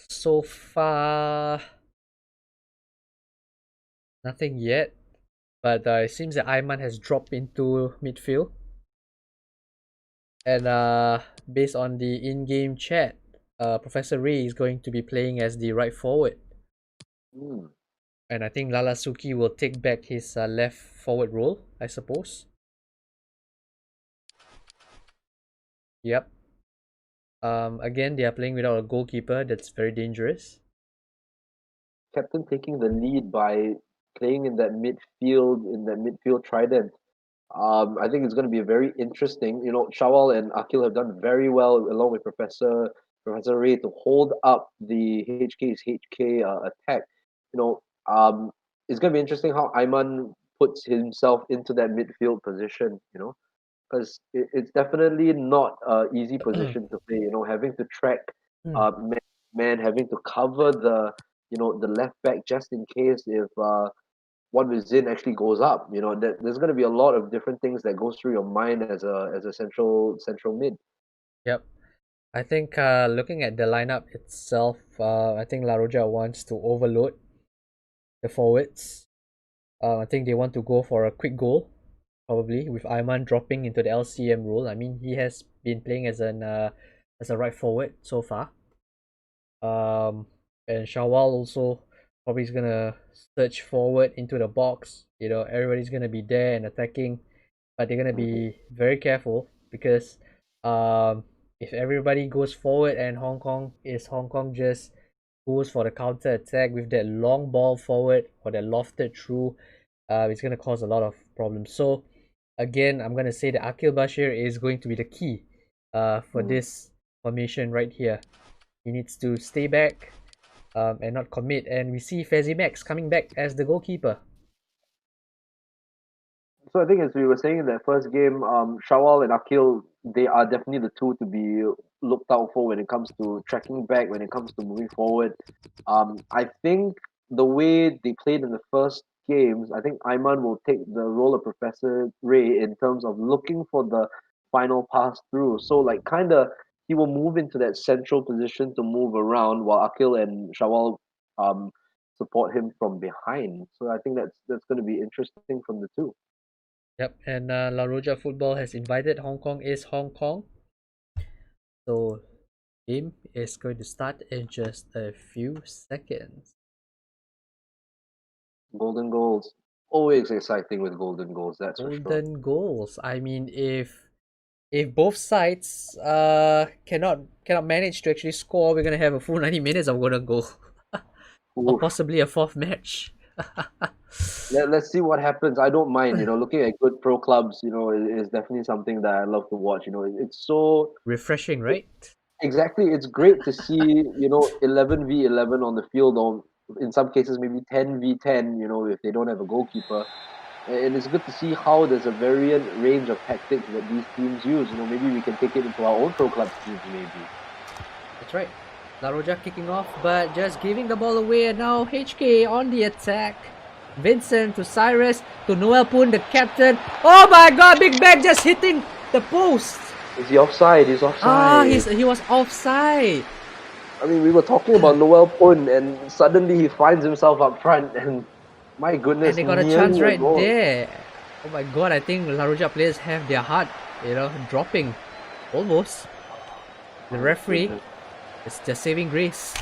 So far, nothing yet. But it seems that Ayman has dropped into midfield. And based on the in-game chat, Professor Ray is going to be playing as the right forward. Hmm. And I think Lalasuki will take back his left forward role, I suppose. Yep. Again, they are playing without a goalkeeper. That's very dangerous. Captain taking the lead by playing in that midfield trident. I think it's going to be very interesting. Shawal and Akil have done very well along with Professor Ray to hold up the HK's HK attack. You know, it's going to be interesting how Ayman puts himself into that midfield position. Because it's definitely not an easy position to play. Having to track Hmm. man, having to cover the left back just in case if one within actually goes up. There's going to be a lot of different things that goes through your mind as a central mid. Yep. I think looking at the lineup itself, I think La Roja wants to overload the forwards. I think they want to go for a quick goal, probably with Ayman dropping into the LCM role. I mean, he has been playing as a right forward so far. And Shawal also probably is gonna search forward into the box. Everybody's gonna be there and attacking, but they're gonna Mhm. be very careful because if everybody goes forward and Hong Kong just goes for the counter attack with that long ball forward or that lofted through, it's gonna cause a lot of problems. So again, I'm gonna say that Akil Bashir is going to be the key for Mm. this formation right here. He needs to stay back and not commit. And we see Fezzi Max coming back as the goalkeeper. So I think as we were saying in that first game, Shawal and Akil, they are definitely the two to be looked out for when it comes to tracking back, when it comes to moving forward. I think the way they played in the first games, I think Ayman will take the role of Professor Ray in terms of looking for the final pass through. So like kind of he will move into that central position to move around while Akil and Shawal um support him from behind. So I think that's going to be interesting from the two. Yep, and La Rojak Futbol has invited Hong Kong is Hong Kong. So game is going to start in just a few seconds. Golden goals. Always exciting with golden goals, that's for sure. Golden goals. I mean, if both sides cannot manage to actually score, we're gonna have a full 90 minutes of golden goal, or Oof. possibly a fourth match. Let's see what happens. I don't mind, looking at good pro clubs, is definitely something that I love to watch. It's so Refreshing, right? exactly. It's great to see, 11v11 on the field, or in some cases maybe 10v10. If they don't have a goalkeeper, and it's good to see how there's a variant range of tactics that these teams use. Maybe we can take it into our own pro club teams, maybe. That's right. La Rojak kicking off, but just giving the ball away, and now HK on the attack. Vincent to Cyrus to Noel Poon, the captain. Oh my God! Big Bang just hitting the post. Is he offside? He's offside. Ah, he was offside. I mean, we were talking about Noel Pun, and suddenly he finds himself up front, and my goodness, And they got a nearly chance right goal. there. Oh my God! I think La Rojak players have their heart, dropping, almost. The referee is the saving grace.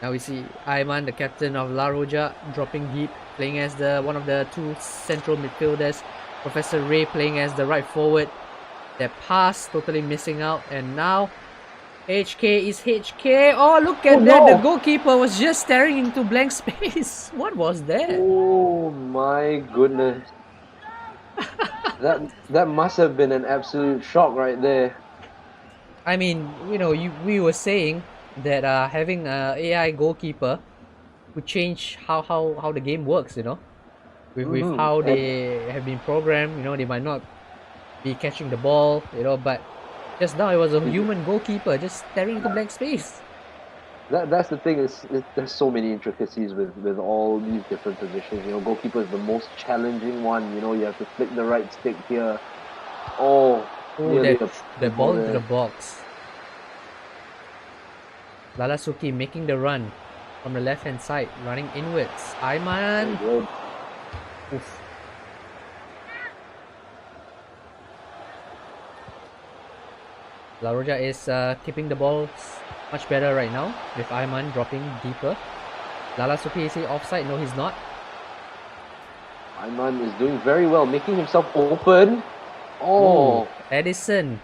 Now we see Ayman, the captain of La Rojak, dropping deep, playing as one of the two central midfielders. Professor Ray playing as the right forward. Their pass totally missing out, and now HK is HK. Oh, look at that! no. The goalkeeper was just staring into blank space. What was that? Oh my goodness. that must have been an absolute shock right there. I mean, we were saying that having a AI goalkeeper would change how the game works. With how And they have been programmed. They might not be catching the ball. But just now it was a human goalkeeper just staring into blank space. that's the thing there's so many intricacies with all these different positions. Goalkeeper is the most challenging one. You have to flick the right stick here. Oh, nearly The ball into there. the box. Lalasuki making the run from the left hand side, running inwards. Ayman. Good. Oof. La Rojak is keeping the ball much better right now, with Ayman dropping deeper. Lalasuki, is he offside? No, he's not. Ayman is doing very well, making himself open. Oh, Ooh, Edison,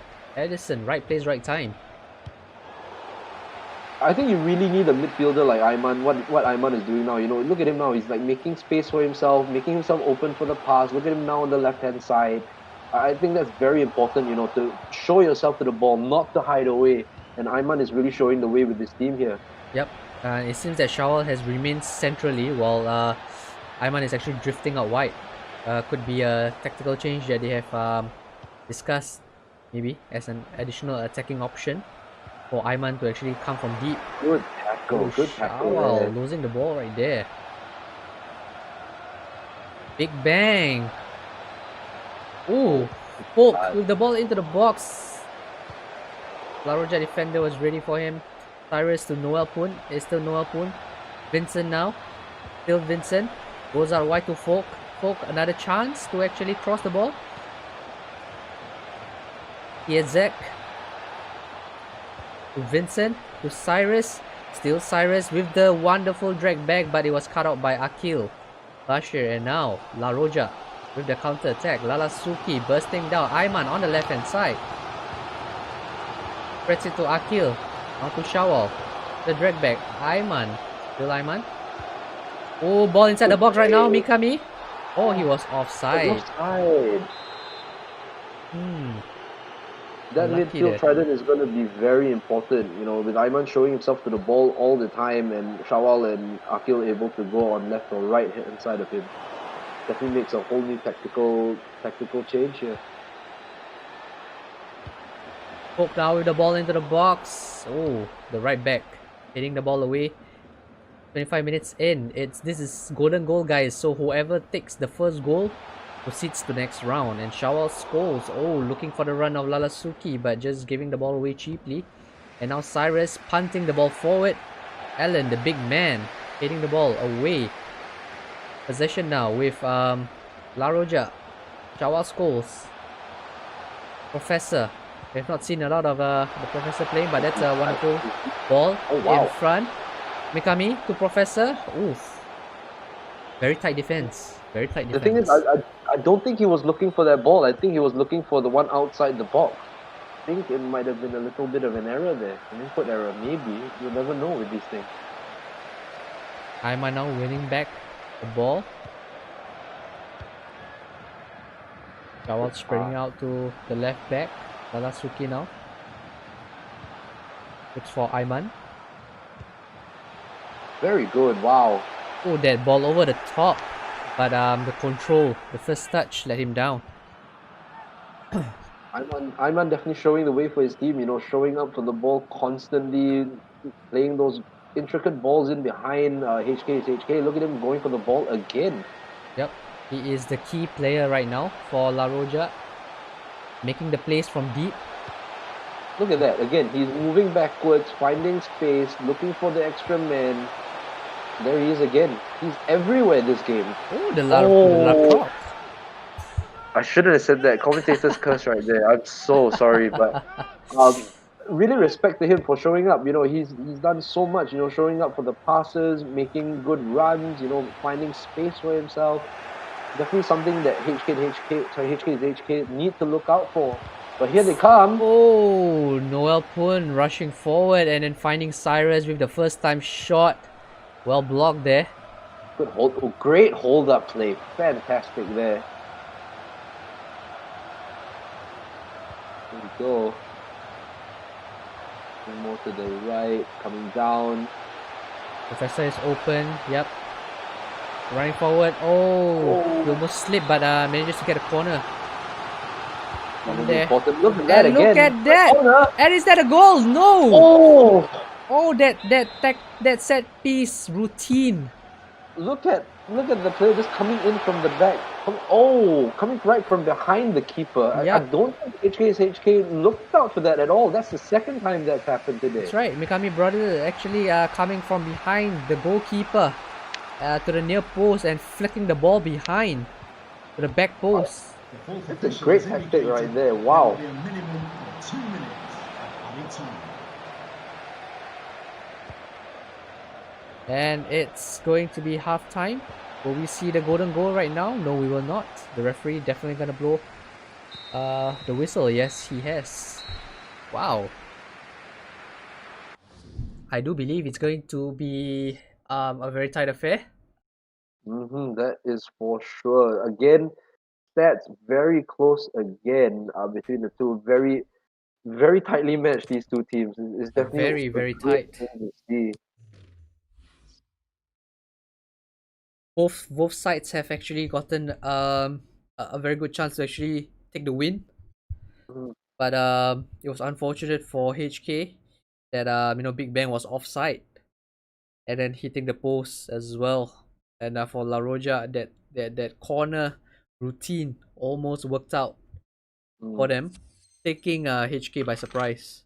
right place, right time. I think you really need a midfielder like Ayman. What Ayman is doing now, look at him now. He's like making space for himself, making himself open for the pass. Look at him now on the left-hand side. I think that's very important, to show yourself to the ball, not to hide away. And Ayman is really showing the way with this team here. Yep. It seems that Shawal has remained centrally while Ayman is actually drifting out wide. Could be a tactical change that they have discussed, maybe as an additional attacking option for Ayman to actually come from deep. Good tackle, good tackle. Shawal losing the ball right there. Big Bang. Ooh, Folk with the ball into the box. La Rojak defender was ready for him. Cyrus to Noel Poon. It's still Noel Poon. Vincent now. Still Vincent. Goes out wide to Folk. Folk, another chance to actually cross the ball. Here's Zach. To Vincent. To Cyrus. Still Cyrus with the wonderful drag back, but it was cut out by Akil. Bashir, and now La Rojak with the counter attack. Lalasuki bursting down. Ayman on the left hand side. Spreads it to Akil. Now to Shawal. The drag back. Ayman. Still Ayman. Oh, ball inside the box right now. Mikami. Oh, he was offside. Offside. That Unlucky midfield there. trident is going to be very important, with Ayman showing himself to the ball all the time, and Shawal and Akil able to go on left or right hand side of him. Definitely makes a whole new tactical change here. Folk now with the ball into the box. Oh, the right back hitting the ball away. 25 minutes in. This is golden goal, guys. So whoever takes the first goal proceeds to next round. And Shawal scores. Oh, looking for the run of Lalasuki, but just giving the ball away cheaply. And now Cyrus punting the ball forward. Allen, the big man, hitting the ball away. Possession now with La Roja. Shawal scores. Professor. We have not seen a lot of the Professor playing, but that's a wonderful ball in front. Mikami to Professor. Oof. Very tight defense. Very tight defense. The thing is, I don't think he was looking for that ball. I think he was looking for the one outside the box. I think it might have been a little bit of an error there. An input error, maybe. You'll never know with these things. Aiman now winning back the ball. Shawal spreading out to the left back. Lalasuki now. Looks for Aiman. Very good, wow. Oh, that ball over the top. But the control, the first touch let him down. Ayman definitely showing the way for his team, showing up for the ball constantly, playing those intricate balls in behind HK. Look at him going for the ball again. Yep, he is the key player right now for La Roja. Making the plays from deep. Look at that, again, he's moving backwards, finding space, looking for the extra man. There he is again. He's everywhere this game. Oh, the La Croc. I shouldn't have said that. Commentator's curse right there. I'm so sorry, but really respect to him for showing up. He's done so much. Showing up for the passes, making good runs. Finding space for himself. Definitely something that HK need to look out for. But here they come. Oh, Noel Pun rushing forward and then finding Cyrus with the first time shot. Well blocked there. Good hold. Oh, great hold up play. Fantastic there. There we go. More to the right, coming down. Professor is open. Yep. Running forward. Oh, he almost slipped, but manages to get a corner. There. Look at that again. Look at that. And is that a goal? No. Oh, that set piece routine. Look at the player just coming in from the back. Coming right from behind the keeper. I don't think HK looked out for that at all. That's the second time that's happened today. That's right. Mikami brother actually coming from behind the goalkeeper to the near post and flicking the ball behind to the back post. That's a great tactic right there. Wow. A minimum of 2 minutes at any time. And it's going to be half time. Will we see the golden goal right now? No, we will not. The referee definitely gonna blow the whistle. Yes, he has. Wow. I do believe it's going to be a very tight affair. That is for sure. Again, stats very close again between the two. Very, very tightly matched, these two teams. It's definitely Very, very tight. To see. Both sides have actually gotten a very good chance to actually take the win. But it was unfortunate for HK that Big Bang was offside and then hitting the post as well. And for La Roja, that corner routine almost worked out for them, taking HK by surprise.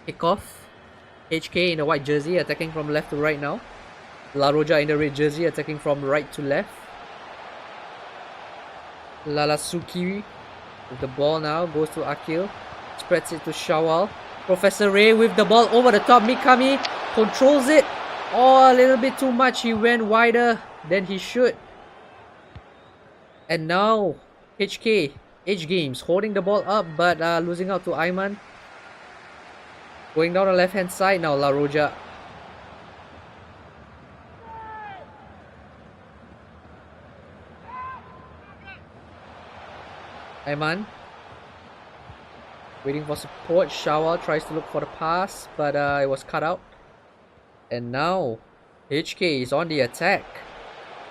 Kickoff. HK in the white jersey attacking from left to right now. La Roja in the red jersey attacking from right to left. Lalasuki with the ball now goes to Akil. Spreads it to Shawal. Professor Ray with the ball over the top. Mikami controls it. Oh, a little bit too much. He went wider than he should. And now HK, H Games, holding the ball up but losing out to Ayman. Going down the left hand side now, La Roja. Ayman. Waiting for support. Shawal tries to look for the pass, but it was cut out. And now, HK is on the attack.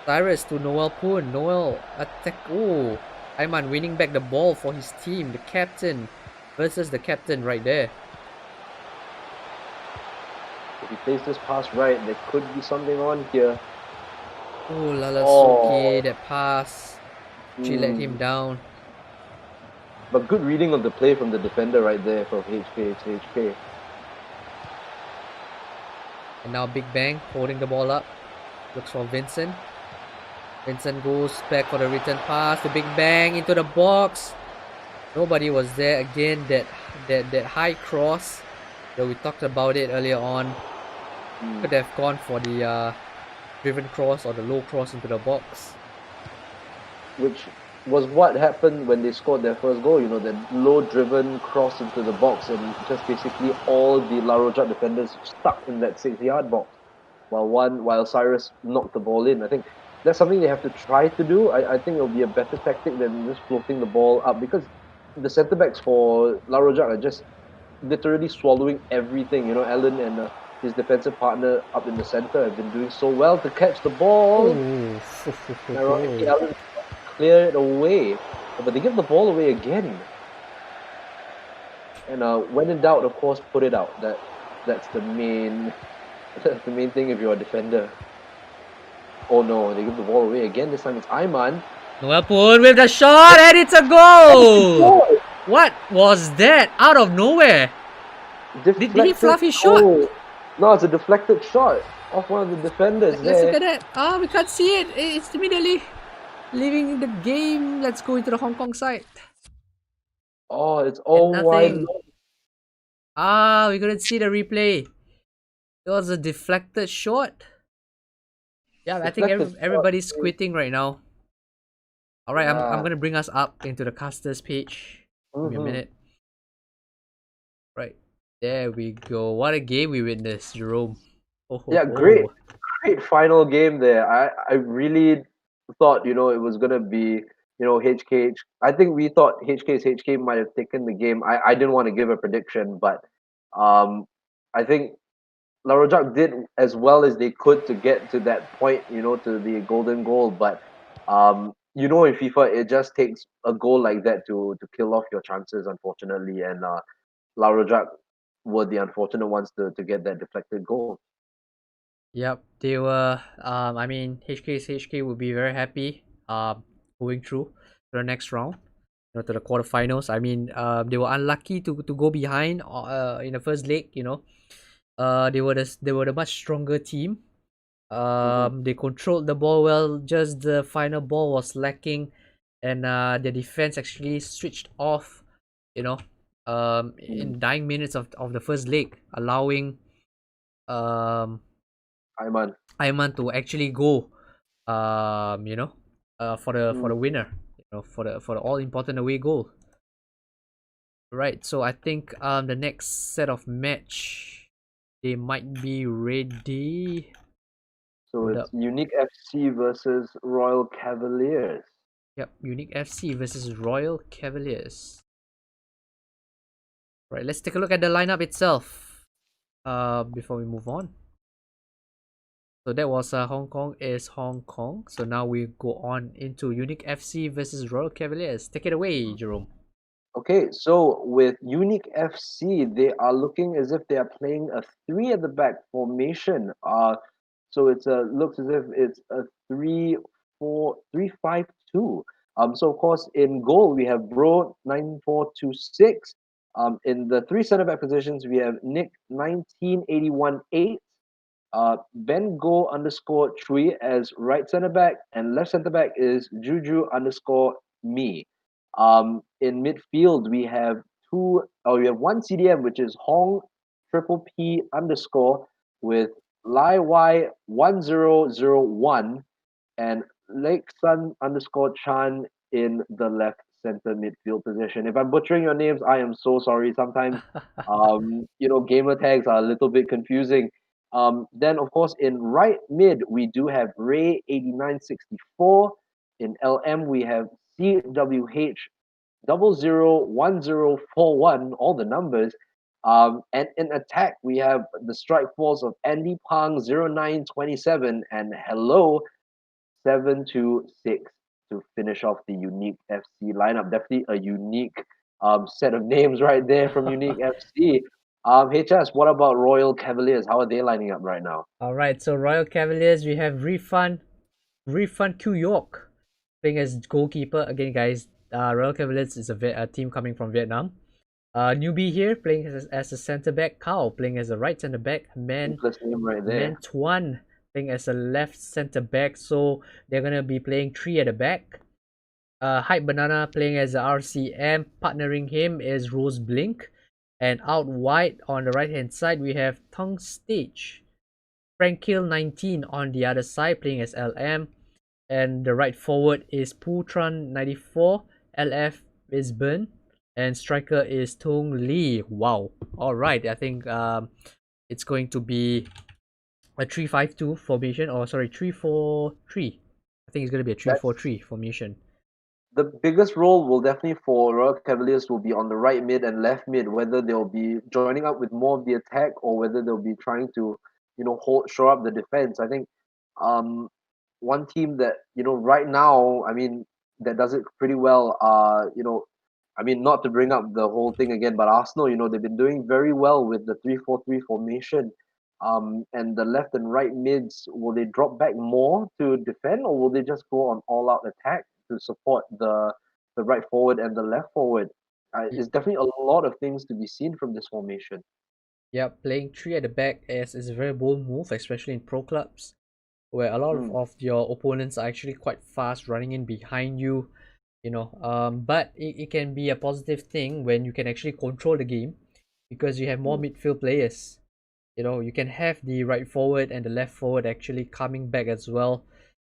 Cyrus to Noel Poon. Noel attack. Oh, Ayman winning back the ball for his team. The captain versus the captain right there. he plays this pass right, there could be something on here. Oh, Lalasuki, that pass. She let Mm. him down. But good reading of the play from the defender right there from HK. It's HK. And now Big Bang holding the ball up. Looks for Vincent. Vincent goes back for the return pass. The Big Bang into the box. Nobody was there again. That high cross. Though we talked about it earlier on. Could have gone for the driven cross or the low cross into the box. Which was what happened when they scored their first goal. You know, the low-driven cross into the box, and just basically all the La Rojak defenders stuck in that 6-yard box, while Cyrus knocked the ball in. I think that's something they have to try to do. I think it'll be a better tactic than just floating the ball up, because the centre backs for La Rojak are just literally swallowing everything. You know, Alan and his defensive partner up in the centre have been doing so well to catch the ball. Oh, Ironically, Alan clear it away, but they give the ball away again. And when in doubt, of course, put it out. That's the main thing if you're a defender. Oh no, they give the ball away again. This time it's Ayman. Noel Poon with the shot, and it's a goal! What was that? Out of nowhere. Did he fluff his shot? Oh, no, it's a deflected shot off one of the defenders. Let's look at that. We can't see it. It's immediately leaving the game. Let's go into the Hong Kong side. Oh, it's all wide. Nothing. We couldn't see the replay. It was a deflected shot. Yeah, I think everybody's quitting right now. All right, I'm gonna bring us up into the casters page. Give me a minute. Right, there we go. What a game we witnessed, Jerome. Yeah, great final game there. I really thought, you know, it was gonna be, you know, HK. I think we thought HK might have taken the game. I didn't want to give a prediction, but I think La Rojak did as well as they could to get to that point, you know, to the golden goal. But you know, in FIFA, it just takes a goal like that to kill off your chances, unfortunately. And La Rojak were the unfortunate ones to get that deflected goal. Yep, they were. I mean, HK will be very happy. Going through to the next round, you know, to the quarterfinals. I mean, they were unlucky to go behind. In the first leg, you know. They were the much stronger team. They controlled the ball well. Just the final ball was lacking, and the defense actually switched off. You know, in dying minutes of the first leg, allowing Ayman to actually go, you know, for the winner, you know, for the all important away goal. Right. So I think the next set of match, they might be ready. So it's Unique FC versus Royal Cavaliers. Yep, Unique FC versus Royal Cavaliers. Right, let's take a look at the lineup itself. Before we move on. So that was Hong Kong is Hong Kong. So now we go on into Unique FC versus Royal Cavaliers. Take it away, Jerome. Okay, so with Unique FC, they are looking as if they are playing a 3 at the back formation. So it's looks as if it's a 3-4-3-5-2. So of course in goal we have Bro 9426. In the 3 centre back positions we have Nick 1981-8. Ben Go underscore Chui as right centre back, and left centre back is Juju underscore me. In midfield we have we have one CDM, which is Hong triple P underscore with Lai Y 1001 and Lake Sun underscore Chan in the left center midfield position. If I'm butchering your names, I am so sorry. Sometimes you know, gamer tags are a little bit confusing. Then of course in right mid we do have Ray 8964. In LM we have CWH 001041, all the numbers. And in attack we have the strike force of Andy Pang 0927 and Hello 726 to finish off the Unique FC lineup. Definitely a unique set of names right there from Unique FC. HS, what about Royal Cavaliers? How are they lining up right now? Alright, so Royal Cavaliers, we have Refund Q York playing as goalkeeper. Again, guys, Royal Cavaliers is a team coming from Vietnam. Newbie here playing as a centre back. Kao playing as a right centre back. First name right there. Man Tuan playing as a left centre back. So they're gonna be playing three at the back. Hype Banana playing as a RCM. Partnering him is Rose Blink. And out wide on the right hand side we have Tongue Stage. Frankil 19 on the other side playing as LM. And the right forward is Putran 94. LF is Burn. And striker is Tung Lee. Wow. Alright, I think it's going to be a 3-5-2 formation. Or sorry, 3-4-3. I think it's going to be a 3-4-3 formation. The biggest role will definitely for Royal Cavaliers will be on the right mid and left mid, whether they'll be joining up with more of the attack or whether they'll be trying to, shore up the defense. I think one team that, right now, I mean, that does it pretty well, not to bring up the whole thing again, but Arsenal, they've been doing very well with the 3-4-3 formation. And the left and right mids, will they drop back more to defend or will they just go on all-out attack to support the right forward and the left forward? It's definitely a lot of things to be seen from this formation. Yeah, playing three at the back is a very bold move, especially in pro clubs, where a lot of your opponents are actually quite fast running in behind you, but it can be a positive thing when you can actually control the game because you have more midfield players. You can have the right forward and the left forward actually coming back as well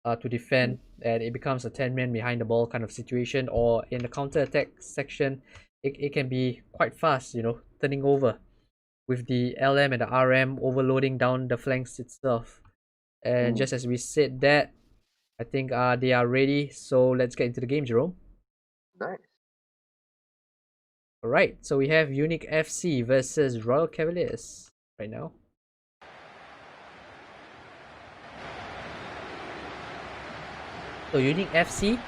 to defend, and it becomes a 10-man behind the ball kind of situation, or in the counter attack section it can be quite fast, turning over with the LM and the RM overloading down the flanks itself. And just as we said that, I think they are ready, so let's get into the game, Jerome. Nice. Alright, so we have Unique FC versus Royal Cavaliers right now. So Unique FC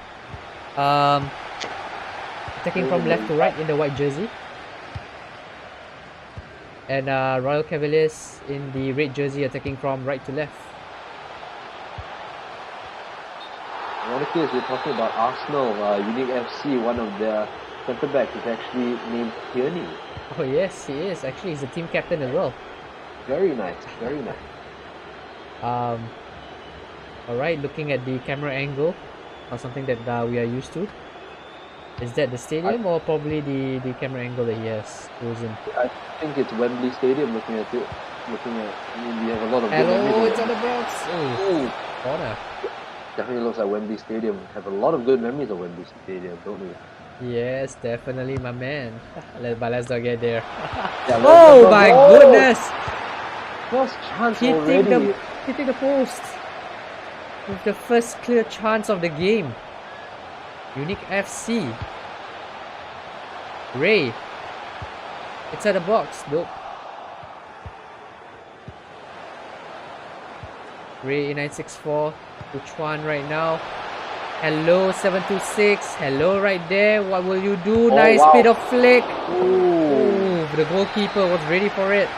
attacking from left to right in the white jersey, and Royal Cavaliers in the red jersey attacking from right to left. Ironically, as we're talking about Arsenal, Unique FC, one of their centre backs is actually named Tierney. Oh yes, he is. Actually, he's a team captain as well. Very nice, very nice. Alright, looking at the camera angle, or something that we are used to. Is that the stadium or probably the camera angle that he has chosen? I think it's Wembley Stadium. Looking at it, I mean, we have a lot of. Hello, it's on the box. Oh, corner. Definitely looks like Wembley Stadium. Have a lot of good memories of Wembley Stadium, don't we? Yes, definitely, my man. But let's not get there. Yeah, oh my goodness! First chance already. Hitting the post with the first clear chance of the game. Unique FC. Ray. It's at the box. Nope. Ray 964. Which one right now? Hello 726. Hello right there. What will you do? Nice bit of flick. Ooh, the goalkeeper was ready for it.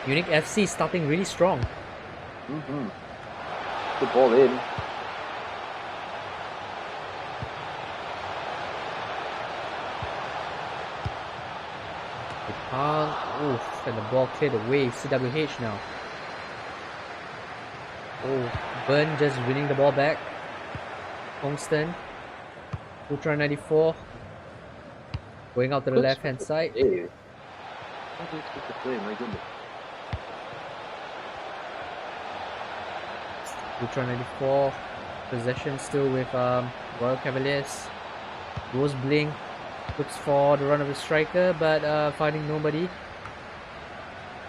Unique FC starting really strong. Good ball in. Oof, and the ball cleared away. CWH now. Oh, Burn just winning the ball back. Hongston. Ultra 94. Going out to the left hand side. My goodness. Ultra 94. Possession still with Royal Cavaliers. Rose Bling looks for the run of the striker, but finding nobody.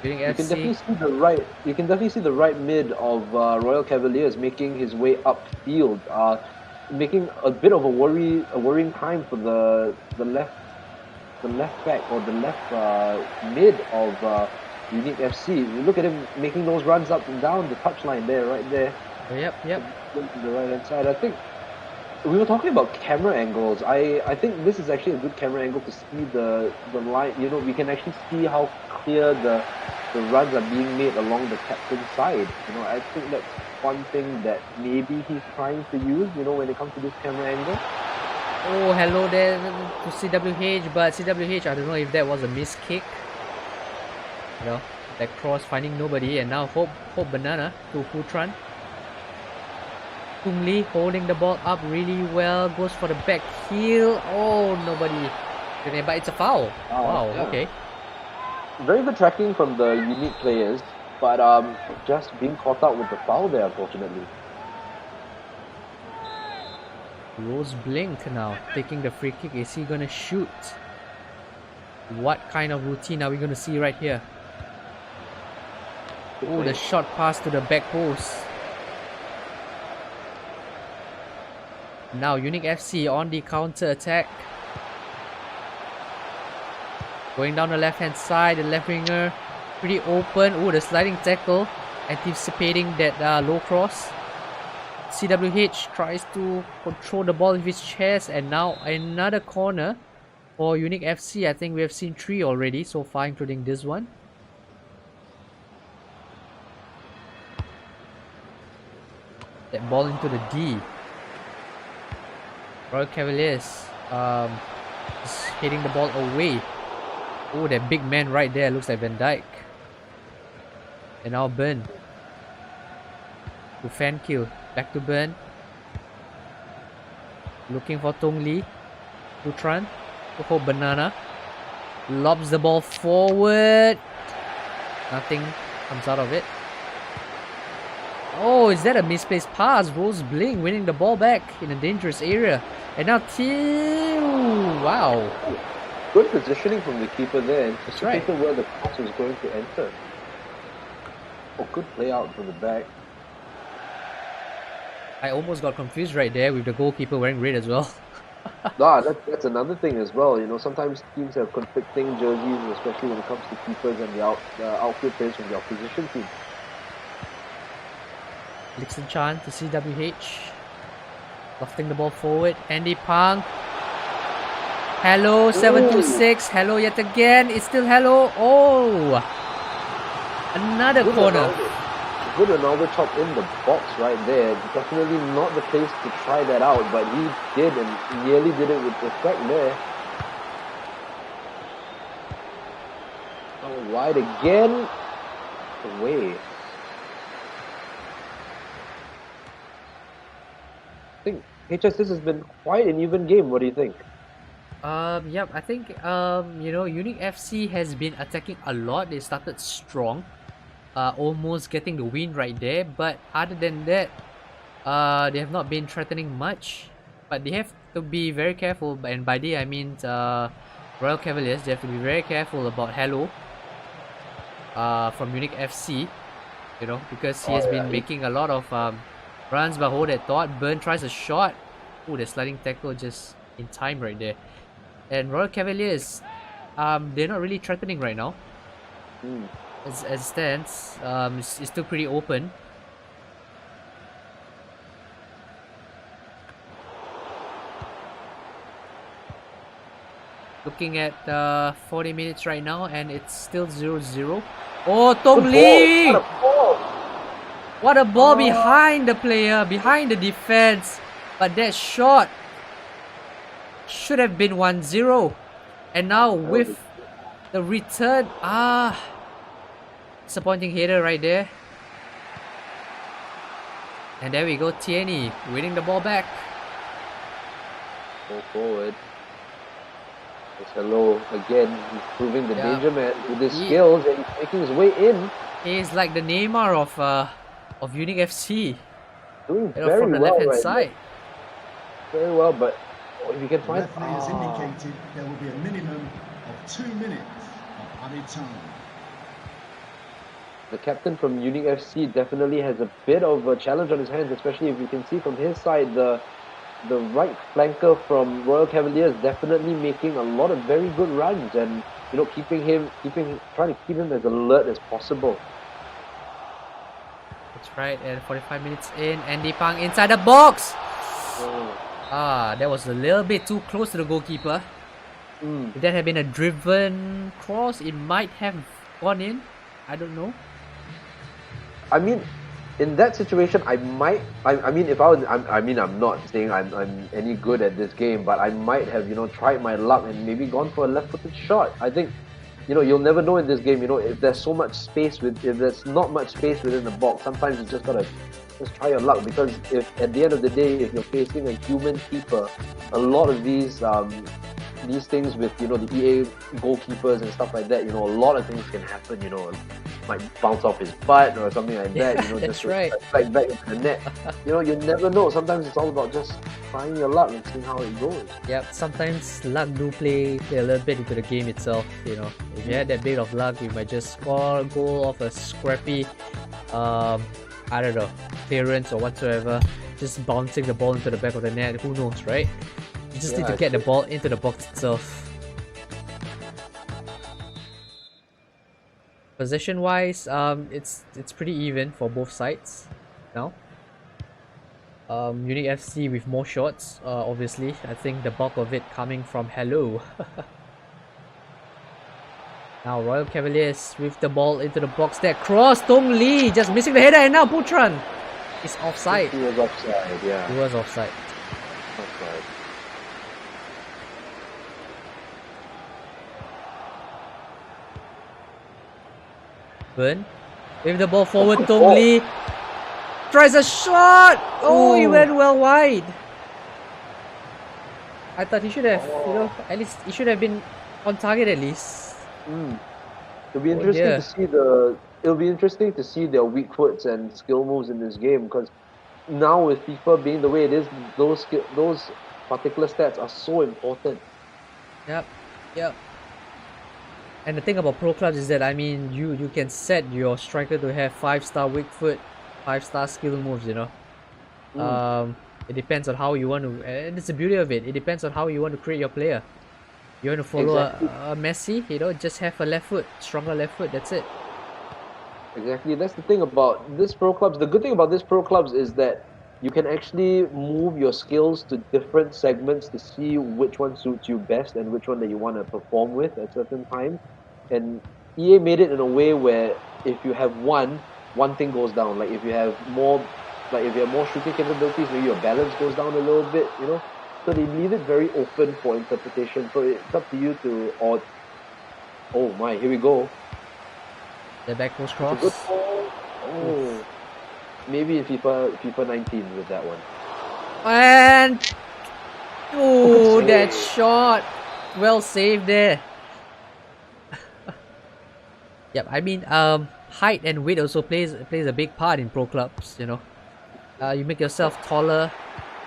You can definitely see the right mid of Royal Cavaliers making his way upfield, making a bit of a worrying time for the left back or the left mid of Unique FC. You look at him making those runs up and down the touchline there, right there. Yep. To the right hand side. I think we were talking about camera angles. I think this is actually a good camera angle to see the line. You know, we can actually see how clear the runs are being made along the captain's side. You know, I think that's one thing that maybe he's trying to use. You know, when it comes to this camera angle. Oh, hello there to CWH, but CWH, I don't know if that was a missed kick. You know, that cross finding nobody, and now Hope Banana to Putran. Tung Lee holding the ball up really well, goes for the back heel. Oh, nobody. But it's a foul. Wow, Yeah. okay. Very good tracking from the unique players, but just being caught out with the foul there, unfortunately. Rose Blink now taking the free kick. Is he gonna shoot? What kind of routine are we gonna see right here? Oh, the short pass to the back post. Now Unique FC on the counter attack. Going down the left hand side, the left winger pretty open. Oh, the sliding tackle, anticipating that low cross. CWH tries to control the ball with his chest, and now another corner for Unique FC. I think we have seen 3 already so far, including this one. That ball into the D. Royal Cavaliers just hitting the ball away. Oh, that big man right there looks like Van Dijk. And now Burn to fan kill. Back to Burn. Looking for Tong Lee. Putran to Hope Banana. Lobs the ball forward. Nothing comes out of it. Oh, is that a misplaced pass? Rose Bling winning the ball back in a dangerous area. And now wow. Good positioning from the keeper there. That's right. Anticipated where the cross was going to enter. Oh, good play out from the back. I almost got confused right there with the goalkeeper wearing red as well. That's another thing as well. You know, sometimes teams have conflicting jerseys, especially when it comes to keepers and the outfield players from the opposition team. Lixin Chan to CWH. Lofting the ball forward. Andy Pang. Hello, 726. Hello yet again. It's still hello. Oh! Another corner. Good Ronaldo chop in the box right there. Definitely not the place to try that out, but he did and nearly did it with respect there. Oh, wide again. Away. I think HS, this has been quite an even game. What do you think? Yep, I think you know, Unique FC has been attacking a lot. They started strong, almost getting the win right there. But other than that, they have not been threatening much. But they have to be very careful, and by they I mean Royal Cavaliers. They have to be very careful about Hello from Unique FC, you know, because he has been making a lot of runs. But hold that thought. Burn tries a shot. Oh, the sliding tackle just in time right there. And Royal Cavaliers, they're not really threatening right now. As it stands, it's still pretty open. Looking at 40 minutes right now, and it's still 0-0. Oh, Tong Lee! What a ball behind the player, behind the defense. But that shot should have been 1-0. And now with the return, disappointing header right there. And there we go, Tierney winning the ball back. Go forward. It's Hello again. He's proving the danger man with his skills, and he's making his way in. He's like the Neymar of Unique FC. Doing very from the well left-hand right side. Now. Very well, but if you can The find... referee has indicated there will be a minimum of 2 minutes of added time. The captain from Unique FC definitely has a bit of a challenge on his hands, especially if you can see from his side the right flanker from Royal Cavaliers definitely making a lot of very good runs, and you know, trying to keep him as alert as possible. That's right, and 45 minutes in, Andy Pang inside the box. That was a little bit too close to the goalkeeper. If that had been a driven cross, it might have gone in. I don't know. I mean, in that situation, I might. I mean, if I was, I'm not saying I'm any good at this game, but I might have, tried my luck and maybe gone for a left-footed shot. I think, you'll never know in this game. If there's so much space if there's not much space within the box, sometimes you just gotta just try your luck, because if at the end of the day, if you're facing a human keeper, a lot of these things with the EA goalkeepers and stuff like that, a lot of things can happen. Might bounce off his butt or something like that. That's just right. back into the net. You never know. Sometimes it's all about just trying your luck and seeing how it goes. Yep, sometimes luck do play a little bit into the game itself. If you had that bit of luck, you might just score a goal off a scrappy, I don't know, clearance or whatsoever. Just bouncing the ball into the back of the net. Who knows, right? You just need to get the ball into the box itself. Position wise, it's pretty even for both sides now. Unique FC with more shots, obviously. I think the bulk of it coming from Hello. Now Royal Cavaliers with the ball into the box. That cross, Tong Lee just missing the header, and now Putran is offside. He was offside, yeah. He was offside. Offside. Burn with the ball forward. Tong Lee tries a shot. Oh, he went well wide. I thought he should have, at least he should have been on target at least. It'll be interesting to see It'll be interesting to see their weak foots and skill moves in this game, because now with FIFA being the way it is, those particular stats are so important. Yep. And the thing about pro clubs is that, I mean, you can set your striker to have 5-star weak foot, 5-star skill moves. It depends on how you want to, and it's the beauty of it. It depends on how you want to create your player. You want to follow a Messi, just have a left foot, stronger left foot. That's it. Exactly. That's the thing about this pro clubs. The good thing about this pro clubs is that you can actually move your skills to different segments to see which one suits you best and which one that you want to perform with at certain times. And EA made it in a way where if you have one thing goes down. Like if you have more shooting capabilities, maybe your balance goes down a little bit. So they leave it very open for interpretation. So it's up to you to. Oh my! Here we go. The back post cross. It's a good ball. Oh. Maybe in FIFA 19 with that one. And that shot, well saved there. Yep, I mean, height and weight also plays a big part in pro clubs. You make yourself taller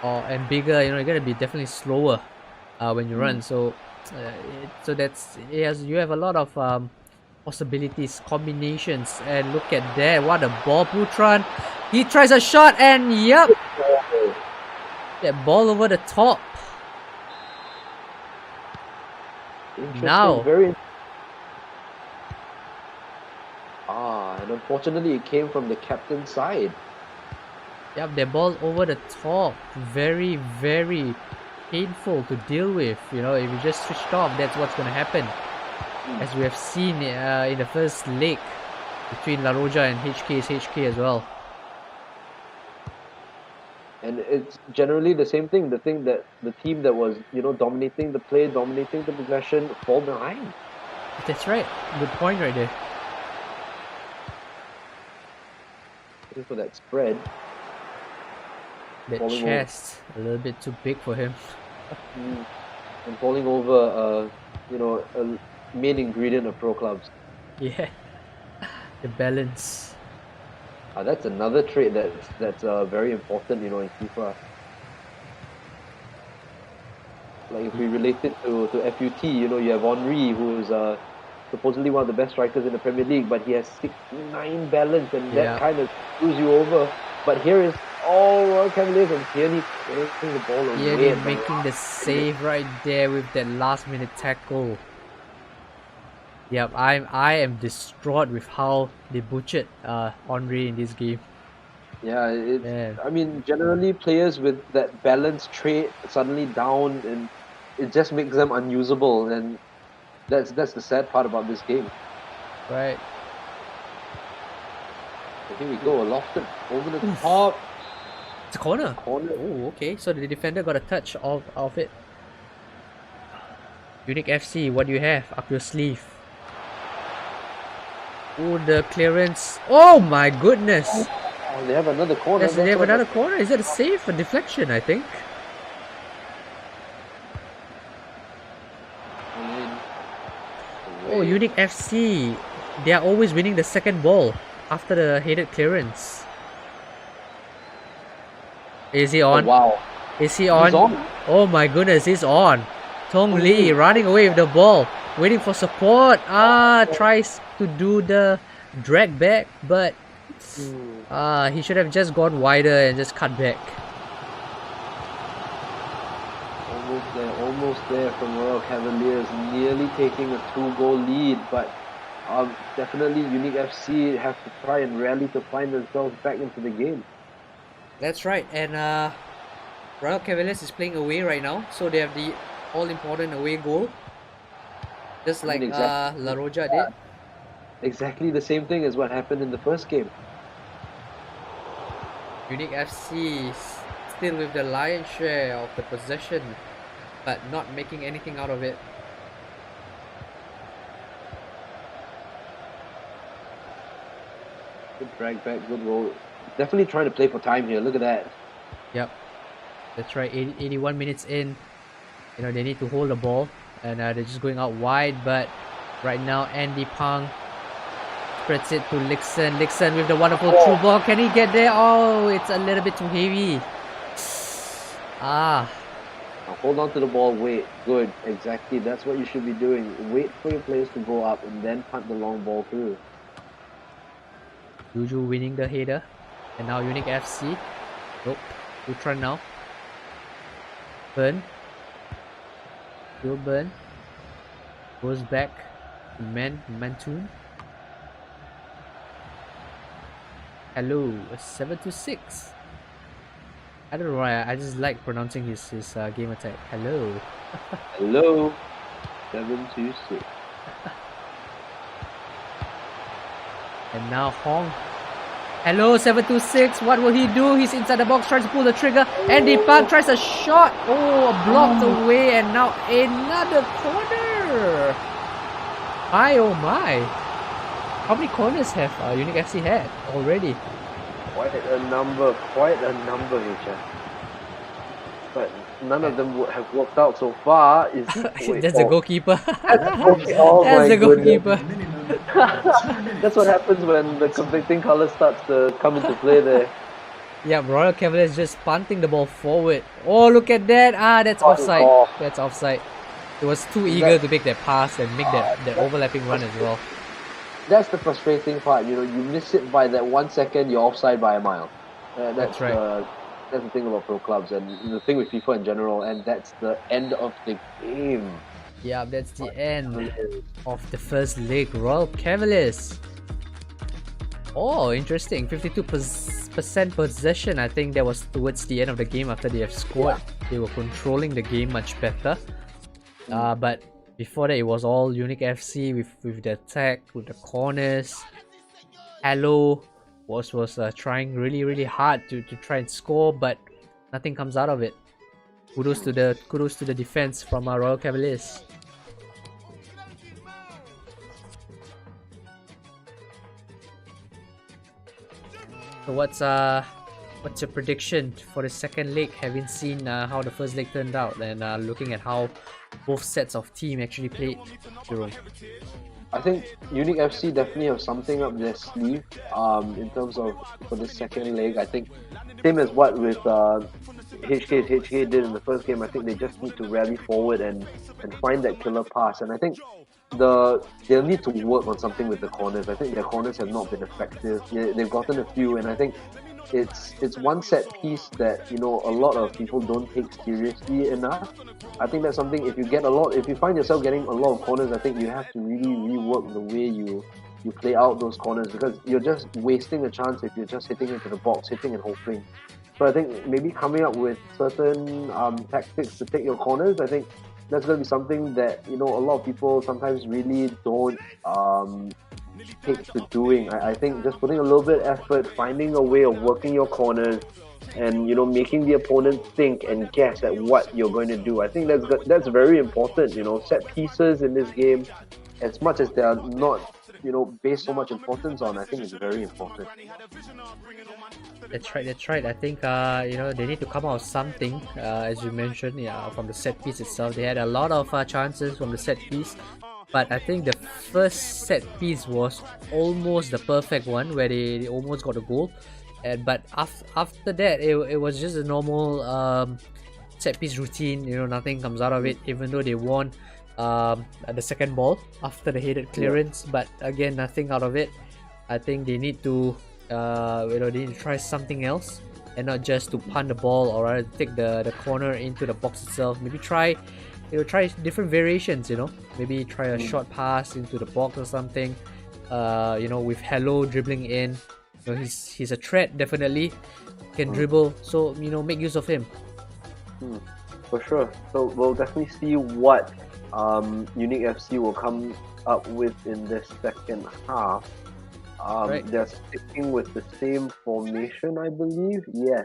and bigger. You're gonna be definitely slower when you run. So you have a lot of possibilities, combinations, and look at that! What a ball, Putran! He tries a shot, and yep, that ball over the top. Now, and unfortunately, it came from the captain's side. Yep, the ball over the top, very, very painful to deal with. If you just switched off, that's what's gonna happen. As we have seen in the first leg between La Roja and HK's HK as well. And it's generally the same thing. The thing that the team that was, dominating the play, dominating the possession, fall behind. That's right. Good point right there. Looking for that spread. That chest, a little bit too big for him. And falling over, a main ingredient of pro clubs. Yeah, the balance. That's another trait that's very important, in FIFA. Like if we relate it to FUT, you have Henry, who is supposedly one of the best strikers in the Premier League, but he has 69 balance, and that kind of screws you over. But here is all Royal Cavaliers, and Tierney taking the ball away. Tierney making the save right there with that last-minute tackle. Yep, I am distraught with how they butchered Henry in this game. Yeah, Man. I mean, generally players with that balance trait suddenly down, and it just makes them unusable, and that's the sad part about this game. Right. So here we go, Lofton over the Oof. top, It's a corner. corner. Oh, okay. So the defender got a touch of it. Unique FC, what do you have up your sleeve? Oh, the clearance. Oh my goodness. Oh, they have another corner. Yes, they have another corner. Is it a save? A deflection, I think. Oh, Unique FC. They are always winning the second ball after the headed clearance. Is he on? Oh, wow. Is he on? He's on. Oh my goodness, he's on. Tong Lee running away with the ball, waiting for support. Tries to do the drag back, but he should have just gone wider and just cut back. Almost there from Royal Cavaliers, nearly taking a 2-goal lead, but definitely Unique FC have to try and rally to find themselves back into the game. That's right, and Royal Cavaliers is playing away right now, so they have the all-important away goal, just like La Rojak did. Exactly the same thing as what happened in the first game. Unique FC still with the lion's share of the possession, but not making anything out of it. Good drag back, good roll. Definitely trying to play for time here. Look at that. Yep, that's right. 81 minutes in, you know, they need to hold the ball, and they're just going out wide. But right now, Andy Pang spreads it to Lixon. Lixon with the wonderful through ball. Can he get there? Oh, it's a little bit too heavy. Now hold on to the ball. Wait. Good. Exactly. That's what you should be doing. Wait for your players to go up and then punt the long ball through. Juju winning the header, and now Unique FC. Nope. Good try now. Burn. Still Burn. Goes back. Mantoon. Hello. 7-6. I don't know why. I just like pronouncing his game attack. Hello. Hello. 7-6. And now Hong. Hello, 7-6. What will he do? He's inside the box, tries to pull the trigger. Andy Park tries a shot. Oh, blocked away, and now another corner. My oh my. How many corners have Unique FC had already? Quite a number, Richard. But none of them would have worked out so far. Is That's the goalkeeper. Oh That's my the goalkeeper. That's what happens when the conflicting colour starts to come into play there. Yeah, Royal Cavaliers just punting the ball forward. Oh, look at that. That's offside. That's offside. It was too eager to make that pass and make that overlapping run as well. That's the frustrating part. You know, you miss it by that 1 second, you're offside by a mile. That's right. That's the thing about pro clubs and the thing with FIFA in general, and that's the end of the game. Yeah, that's the end of the first leg. Royal Cavaliers. Oh, interesting. 52% possession. I think that was towards the end of the game after they have scored. They were controlling the game much better. But before that, it was all Unique FC with the attack, with the corners. Hello was trying really hard to try and score, but nothing comes out of it. Kudos to the defense from our Royal Cavaliers. So what's your prediction for the second leg, having seen how the first leg turned out, and looking at how both sets of team actually played, Jerome? I think Unique FC definitely have something up their sleeve in terms of for the second leg. I think same as what with HK did in the first game. I think they just need to rally forward and find that killer pass. And I think they'll need to work on something with the corners. I think their corners have not been effective. They've gotten a few, and I think it's one set piece that, you know, a lot of people don't take seriously enough. I think that's something, if you find yourself getting a lot of corners, I think you have to really rework the way you play out those corners, because you're just wasting a chance if you're just hitting into the box, hitting and hoping. So I think maybe coming up with certain tactics to take your corners, I think that's going to be something that, a lot of people sometimes really don't take to doing. I think just putting a little bit of effort, finding a way of working your corners, and making the opponent think and guess at what you're going to do. I think that's very important. Set pieces in this game, as much as they are not based so much importance on, I think it's very important. That's right. That's right. I think they need to come out with something. As you mentioned, yeah, from the set piece itself, they had a lot of chances from the set piece, but I think the first set piece was almost the perfect one where they almost got a goal, but after that it was just a normal set piece routine. Nothing comes out of it, even though they won at the second ball after the headed clearance. But again, nothing out of it. I think they need to they need to try something else, and not just to punt the ball or rather take the corner into the box itself. Maybe try different variations. Maybe try a short pass into the box or something. With Hello dribbling in. He's a threat, definitely can dribble, so make use of him. For sure. So we'll definitely see what Unique FC will come up with in the second half. Right. They're sticking with the same formation, I believe. Yes.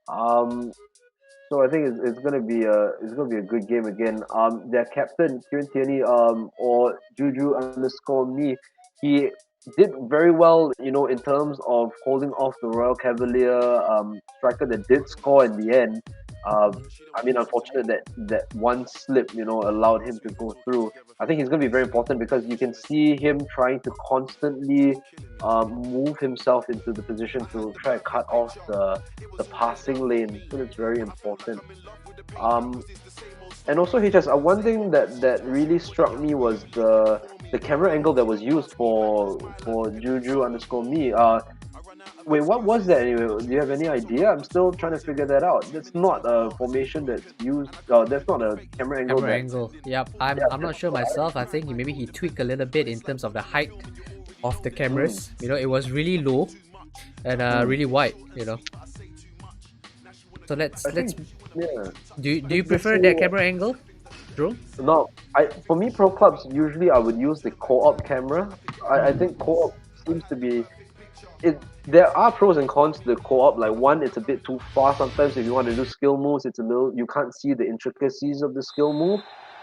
So I think it's gonna be a good game again. Their captain Kieran Tierney, or Juju_me, he did very well, in terms of holding off the Royal Cavalier striker that did score in the end. Unfortunate that one slip, allowed him to go through. I think he's going to be very important because you can see him trying to constantly move himself into the position to try to cut off the passing lane. So it's very important. And also, HS, one thing that really struck me was the camera angle that was used for Juju_me. Wait, what was that anyway? Do you have any idea? I'm still trying to figure that out. That's not a formation that's used. That's not a camera angle. Camera angle. Yep. I'm not sure myself. I think maybe he tweaked a little bit in terms of the height of the cameras. It was really low and really wide. So let's. Yeah. Do you prefer that camera angle, Drew? No, for me, pro clubs usually I would use the co-op camera. I think co-op seems to be there are pros and cons to the co-op. Like, one, it's a bit too far sometimes. If you want to do skill moves, you can't see the intricacies of the skill move.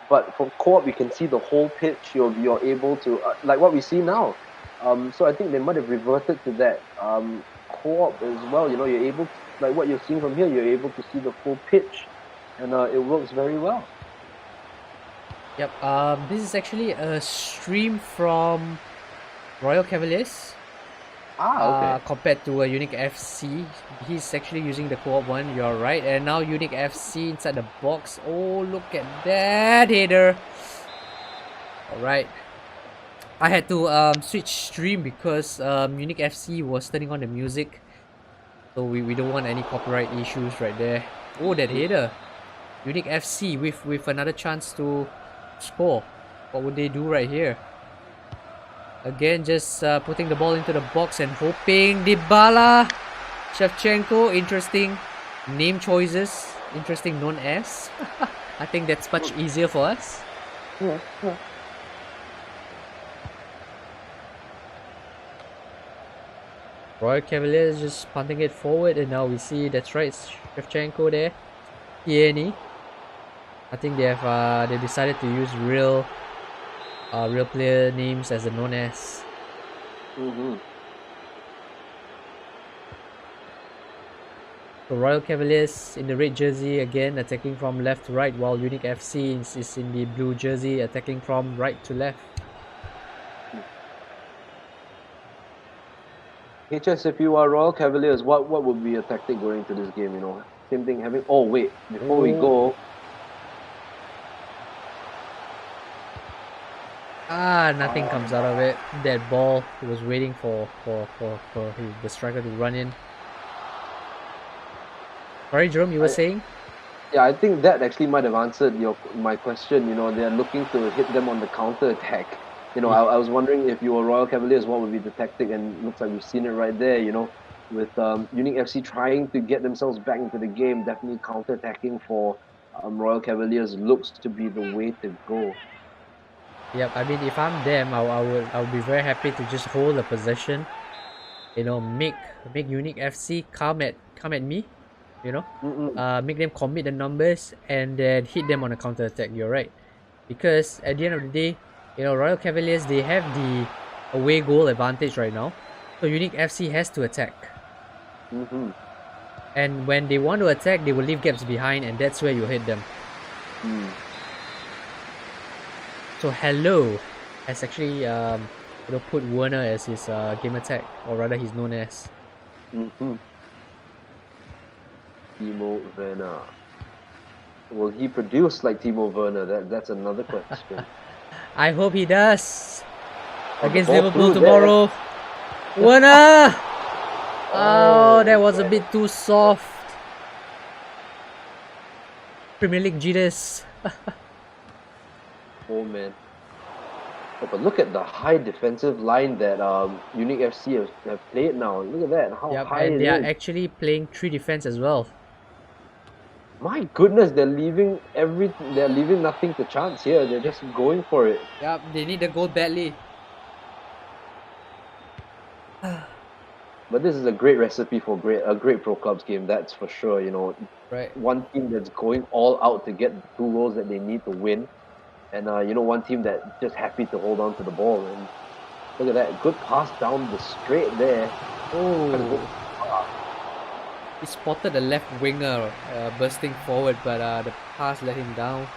But for co-op, you can see the whole pitch. You're able to like what we see now. So I think they might have reverted to that co-op as well. You're able to, like what you're seeing from here, you're able to see the full pitch, and it works very well. Yep. This is actually a stream from Royal Cavaliers. Okay. Compared to a Unique FC, he's actually using the co-op one. You're right. And now Unique FC inside the box. Oh, look at that header! All right. I had to switch stream because Unique FC was turning on the music, so we don't want any copyright issues right there. Oh, that header! Unique FC with another chance to score. What would they do right here? Again, just putting the ball into the box and hoping. Dybala, Shevchenko. Interesting name choices. Interesting known as. I think that's much easier for us. Yeah. Royal Cavaliers just punting it forward, and now we see, that's right, Shevchenko there. Tierney. I think they decided to use real player names as the known as. So Royal Cavaliers in the red jersey again, attacking from left to right, while Unique FC is in the blue jersey, attacking from right to left. HS, if you are Royal Cavaliers, what would be your tactic going into this game? Same thing having. Oh wait, before we go. Nothing comes out of it. That ball, he was waiting for the striker to run in. Sorry, Jerome, you were saying? Yeah, I think that actually might have answered my question. They're looking to hit them on the counter attack. I was wondering if you were Royal Cavaliers, what would be the tactic? And it looks like we've seen it right there, with Unique FC trying to get themselves back into the game, definitely counter-attacking for Royal Cavaliers looks to be the way to go. Yep, I mean, if I'm them, I would be very happy to just hold the possession. Make Unique FC come at me. Make them commit the numbers and then hit them on a counter attack. You're right, because at the end of the day, Royal Cavaliers, they have the away goal advantage right now, so Unique FC has to attack. And when they want to attack, they will leave gaps behind, and that's where you hit them. So Hello has actually put Werner as his game attack, or rather he's known as. Timo Werner. Will he produce like Timo Werner? That's another question. I hope he does. Against Liverpool tomorrow. Werner! Oh, that was a bit too soft. Premier League jitters. Oh man. Oh, but look at the high defensive line that Unique FC have played now. Look at that, how high and it they are is. actually playing 3 defense as well. My goodness, they're leaving nothing to chance here. They're just going for it. Yep, they need the goal badly. But this is a great recipe for a great pro clubs game, that's for sure. Right. One team that's going all out to get the 2 goals that they need to win, and one team that's just happy to hold on to the ball. And look at that, good pass down the straight there. Oh, he spotted the left winger bursting forward, but the pass let him down.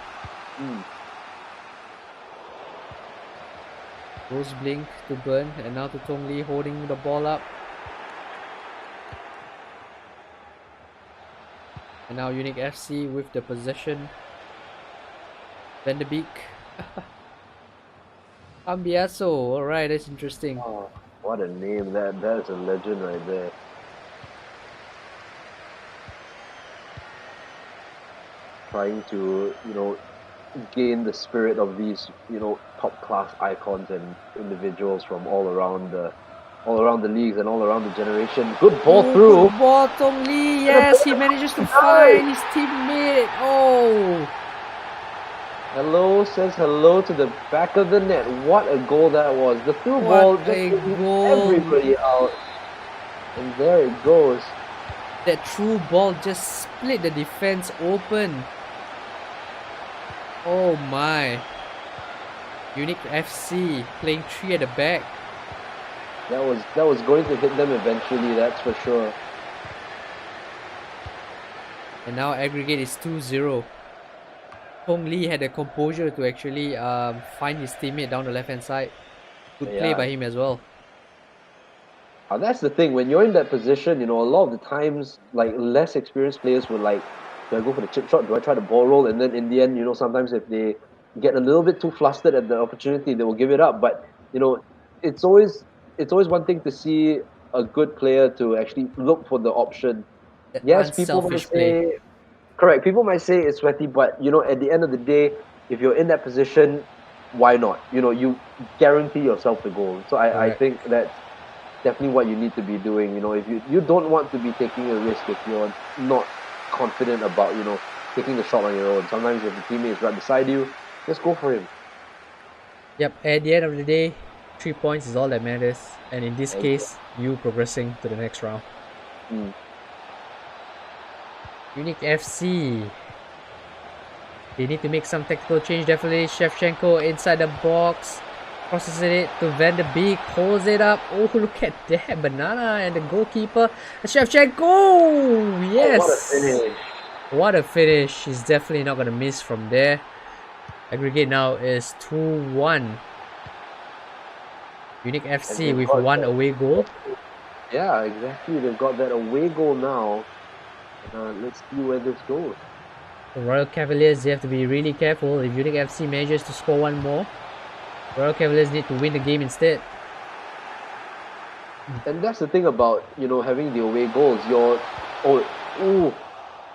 Rose blink to Burn, and now to Tong Lee holding the ball up. And now Unique FC with the possession. Van de Beek. Cambiaso. Alright, that's interesting. Oh, what a name. That is a legend right there. Trying to, gain the spirit of these, top class icons and individuals from all around the leagues and all around the generation. Good ball through. Good ball, Tong Lee. Yes, he manages to find his teammate. Oh. Hello says hello to the back of the net. What a goal that was. The through ball just everybody out. And there it goes. That through ball just split the defense open. Oh my. Unique FC playing 3 at the back. That was going to hit them eventually, that's for sure. And now aggregate is 2-0. Tong Lee had the composure to actually find his teammate down the left hand side. Good play by him as well. That's the thing, when you're in that position, a lot of the times, like, less experienced players will like, do I go for the chip shot? Do I try the ball roll? And then in the end, sometimes if they get a little bit too flustered at the opportunity, they will give it up. But, it's always one thing to see a good player to actually look for the option. That yes, people might unselfish say, play. correct, people might say it's sweaty, but, at the end of the day, if you're in that position, why not? You guarantee yourself the goal. So I think that's definitely what you need to be doing. If you don't want to be taking a risk if you're not confident about, taking the shot on your own. Sometimes if the teammate is right beside you, just go for him. Yep, at the end of the day, 3 points is all that matters. And in this case, you progressing to the next round. Unique FC. They need to make some tactical change, definitely. Shevchenko inside the box. Crosses it to Van de Beek. Holds it up. Oh, look at that. Banana and the goalkeeper. Shevchenko! Yes! Oh, what a finish. What a finish. He's definitely not going to miss from there. Aggregate now is 2-1. Unique FC with 1 away goal. Yeah, exactly. They've got that away goal now. Let's see where this goes. The Royal Cavaliers, they have to be really careful. If Unique FC manages to score 1 more, Royal Cavaliers need to win the game instead. And that's the thing about, having the away goals.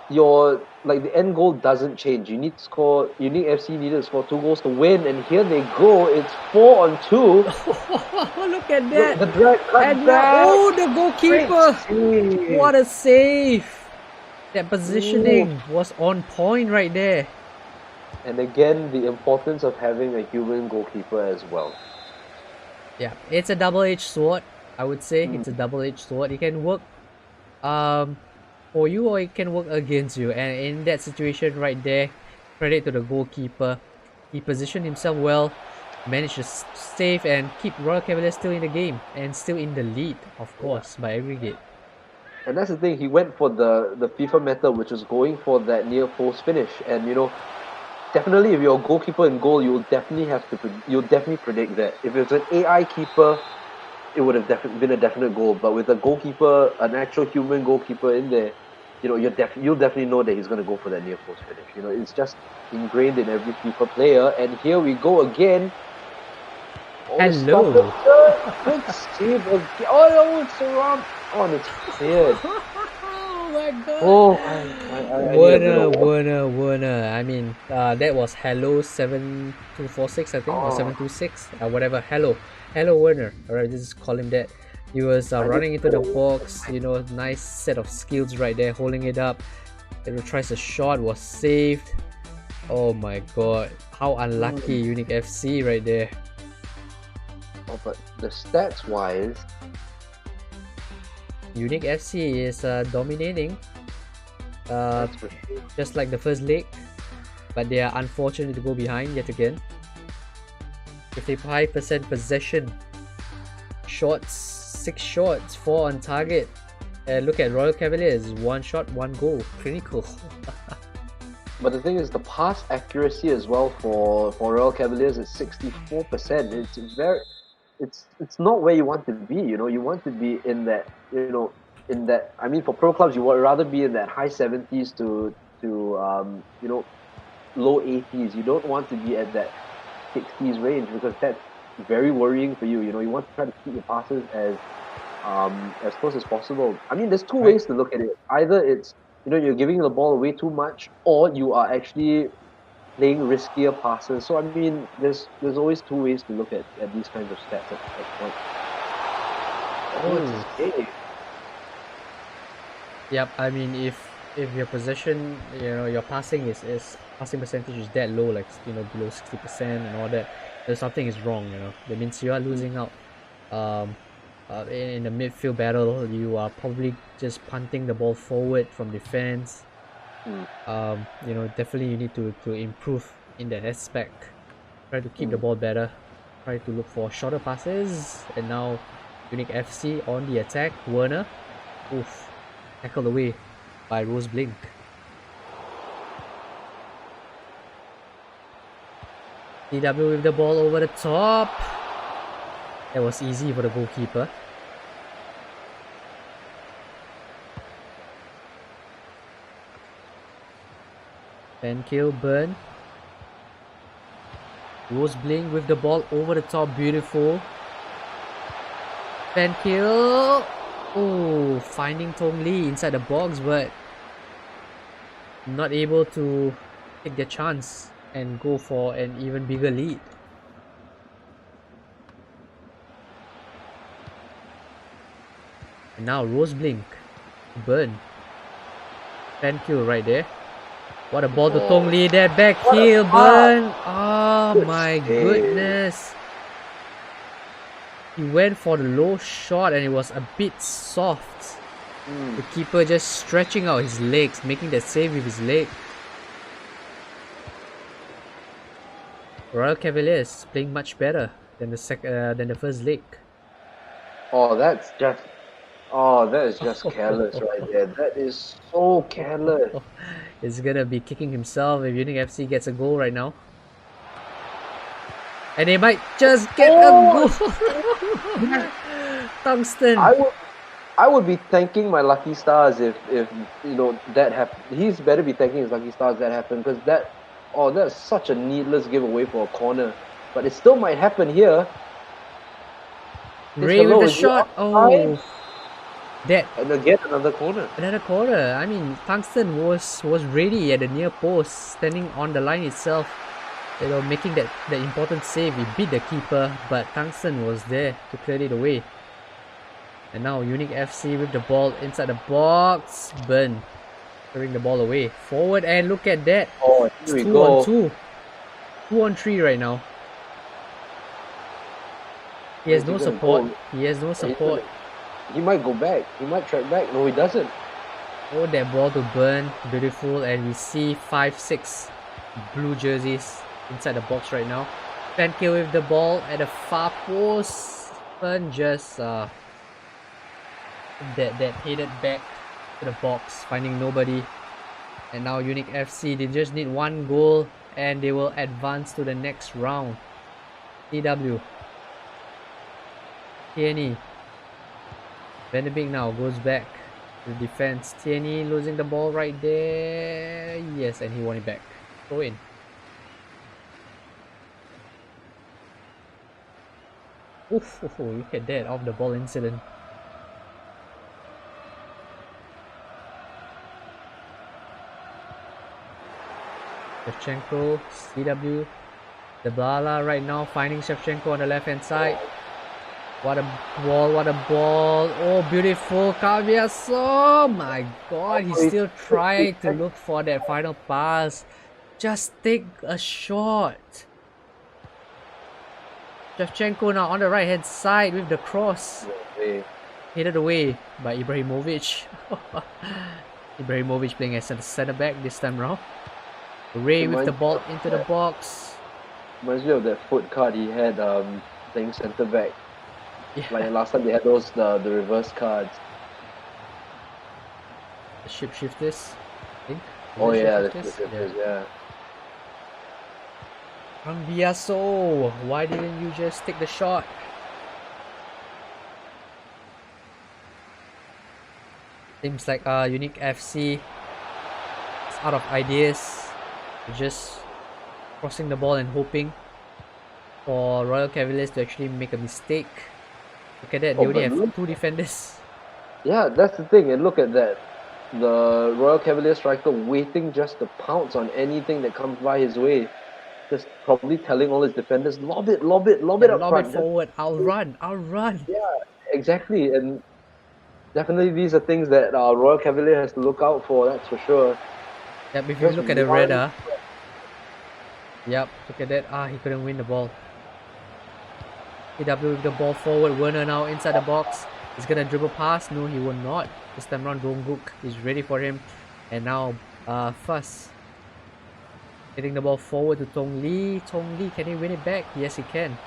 Your like the end goal doesn't change. You need to score. Unique FC needed to score 2 goals to win, and here they go. It's 4-on-2. Look at Look, that. the drag cut And back. now, oh, the goalkeeper. Great save. What a save. That positioning was on point right there. And again, the importance of having a human goalkeeper as well. Yeah, it's a double-edged sword. I would say it's a double-edged sword. It can work for you, or it can work against you. And in that situation right there, credit to the goalkeeper. He positioned himself well, managed to save and keep Royal Cavaliers still in the game and still in the lead, of course, by aggregate. And that's the thing. He went for the FIFA method, which was going for that near post finish. And definitely, if you're a goalkeeper in goal, you'll definitely predict that. If it's an AI keeper, it would have been a definite goal. But with a goalkeeper, an actual human goalkeeper in there, you'll definitely know that he's going to go for that near post finish. It's just ingrained in every FIFA player. And here we go again. Oh, Hello. Good save again. Oh no, it's around on its head. Oh my god. Oh, Werner. I mean, that was Hello 7246, I think, or 726, whatever. Hello, Werner. Alright, just call him that. He was running into the box. Nice set of skills right there, holding it up. Tries a shot, was saved. Oh my god, how unlucky Unique FC right there. Oh, but the stats wise, Unique FC is dominating, that's for sure. just like the first leg, but they are unfortunate to go behind yet again. 55% possession, shots, 6 shots, 4 on target. Look at Royal Cavaliers, 1 shot, 1 goal, clinical. But the thing is, the pass accuracy as well for Royal Cavaliers is 64%. It's not where you want to be. You want to be in that. I mean, for pro clubs, you would rather be in that high 70s to low 80s. You don't want to be at that 60s range, because that's very worrying for you. You want to try to keep your passes as close as possible. I mean, there's two ways to look at it. Either it's you're giving the ball away too much, or you are actually playing riskier passes. So I mean, there's always 2 ways to look at these kinds of stats at point. Oh, it's a save. Yep, I mean, if your possession, your passing passing percentage is that low, like below 60% and all that, then something is wrong. That means you are losing out. In the midfield battle, you are probably just punting the ball forward from defense. Definitely you need to improve in that aspect. Try to keep the ball better. Try to look for shorter passes. And now Unique FC on the attack. Werner, tackled away by Rose Blink. DW with the ball over the top. That was easy for the goalkeeper. Pen kill, burn. Rose Blink with the ball over the top, beautiful. Pen kill. Oh, finding Tong Lee inside the box, but not able to take their chance and go for an even bigger lead. And now Rose Blink, burn. Pen kill right there. What a ball to Tong Lee there, back heel, burn. Oh my goodness. He went for the low shot and it was a bit soft. The keeper just stretching out his legs, making that save with his leg. Royal Cavaliers playing much better than the first leg. That is just careless right there. That is so careless. He's gonna be kicking himself if Unique FC gets a goal right now. And they might just get a goal. Tungsten. I would be thanking my lucky stars if that happened. He's better be thanking his lucky stars that happened, because that's such a needless giveaway for a corner. But it still might happen here. Ray with the shot. That And again, another corner. another corner. I mean, Tungsten was ready at the near post, standing on the line itself. You know, making that important save. He beat the keeper, but Tungsten was there to clear it away. And now Unique FC with the ball inside the box. Burn clearing the ball away. Forward, and look at that. Oh, It's here we 2 go. on 2. 2 on 3 right now. He has Where's no he gonna support. go? He has no support. He might go back. He might track back. No, he doesn't. Oh, that ball to Burn. Beautiful. And we see 5-6 blue jerseys inside the box right now. Fenke with the ball at the far post. Burn just that headed back to the box, finding nobody. And now Unique FC, they just need 1 goal and they will advance to the next round. TW. TNE. Van de Beek now goes back to the defense. TNE losing the ball right there. Yes, and he won it back. Throw in. Oof, look at that, off the ball incident. Shevchenko, CW, Dybala right now finding Shevchenko on the left hand side. What a ball, what a ball. Oh, beautiful. Cavaliers. Oh my god, he's still trying to look for that final pass. Just take a shot. Shevchenko now on the right hand side with the cross. Headed away by Ibrahimovic. Ibrahimovic playing as a centre back this time round. Ray with the ball into the box. Reminds me of that foot card he had playing centre back. Yeah. Like last time they had those the reverse cards. The shapeshifters, I think. Oh yeah, the shapeshifters? shapeshifters, yeah. Cambiaso, why didn't you just take the shot? Seems like Unique FC is out of ideas. Just crossing the ball and hoping for Royal Cavaliers to actually make a mistake. Look at that, they only have 2 defenders. Yeah, that's the thing, and look at that. The Royal Cavaliers striker waiting just to pounce on anything that comes by his way. Just probably telling all his defenders, lob it up Lob front. it forward, I'll run. Yeah, exactly, and definitely these are things that Royal Cavalier has to look out for, that's for sure. Yep, if you look at the radar. Yep, look at that. He couldn't win the ball. TW with the ball forward. Werner now inside the box. He's gonna dribble past. No, he will not. This time around, Dongguk is ready for him. And now, Fuss. Hitting the ball forward to Tong Lee. Tong Lee, can he win it back? Yes, he can.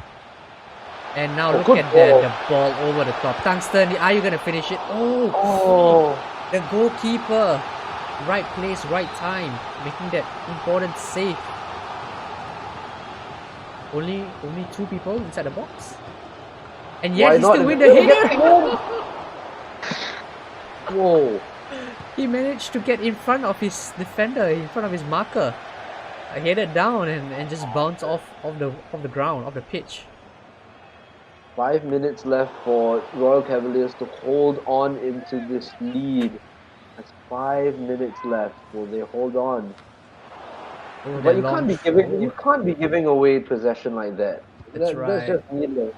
And now look at that. The ball over the top. Tungsten, are you gonna finish it? Oh! The goalkeeper. Right place, right time. Making that important save. Only 2 people inside the box. And yet he still win the header. Whoa. He managed to get in front of his defender, in front of his marker. Headed down and just bounced off the ground, off the pitch. 5 minutes left for Royal Cavaliers to hold on into this lead. That's 5 minutes left. Will they hold on? Oh, But you can't be giving away possession like that. That's right. That's just needless.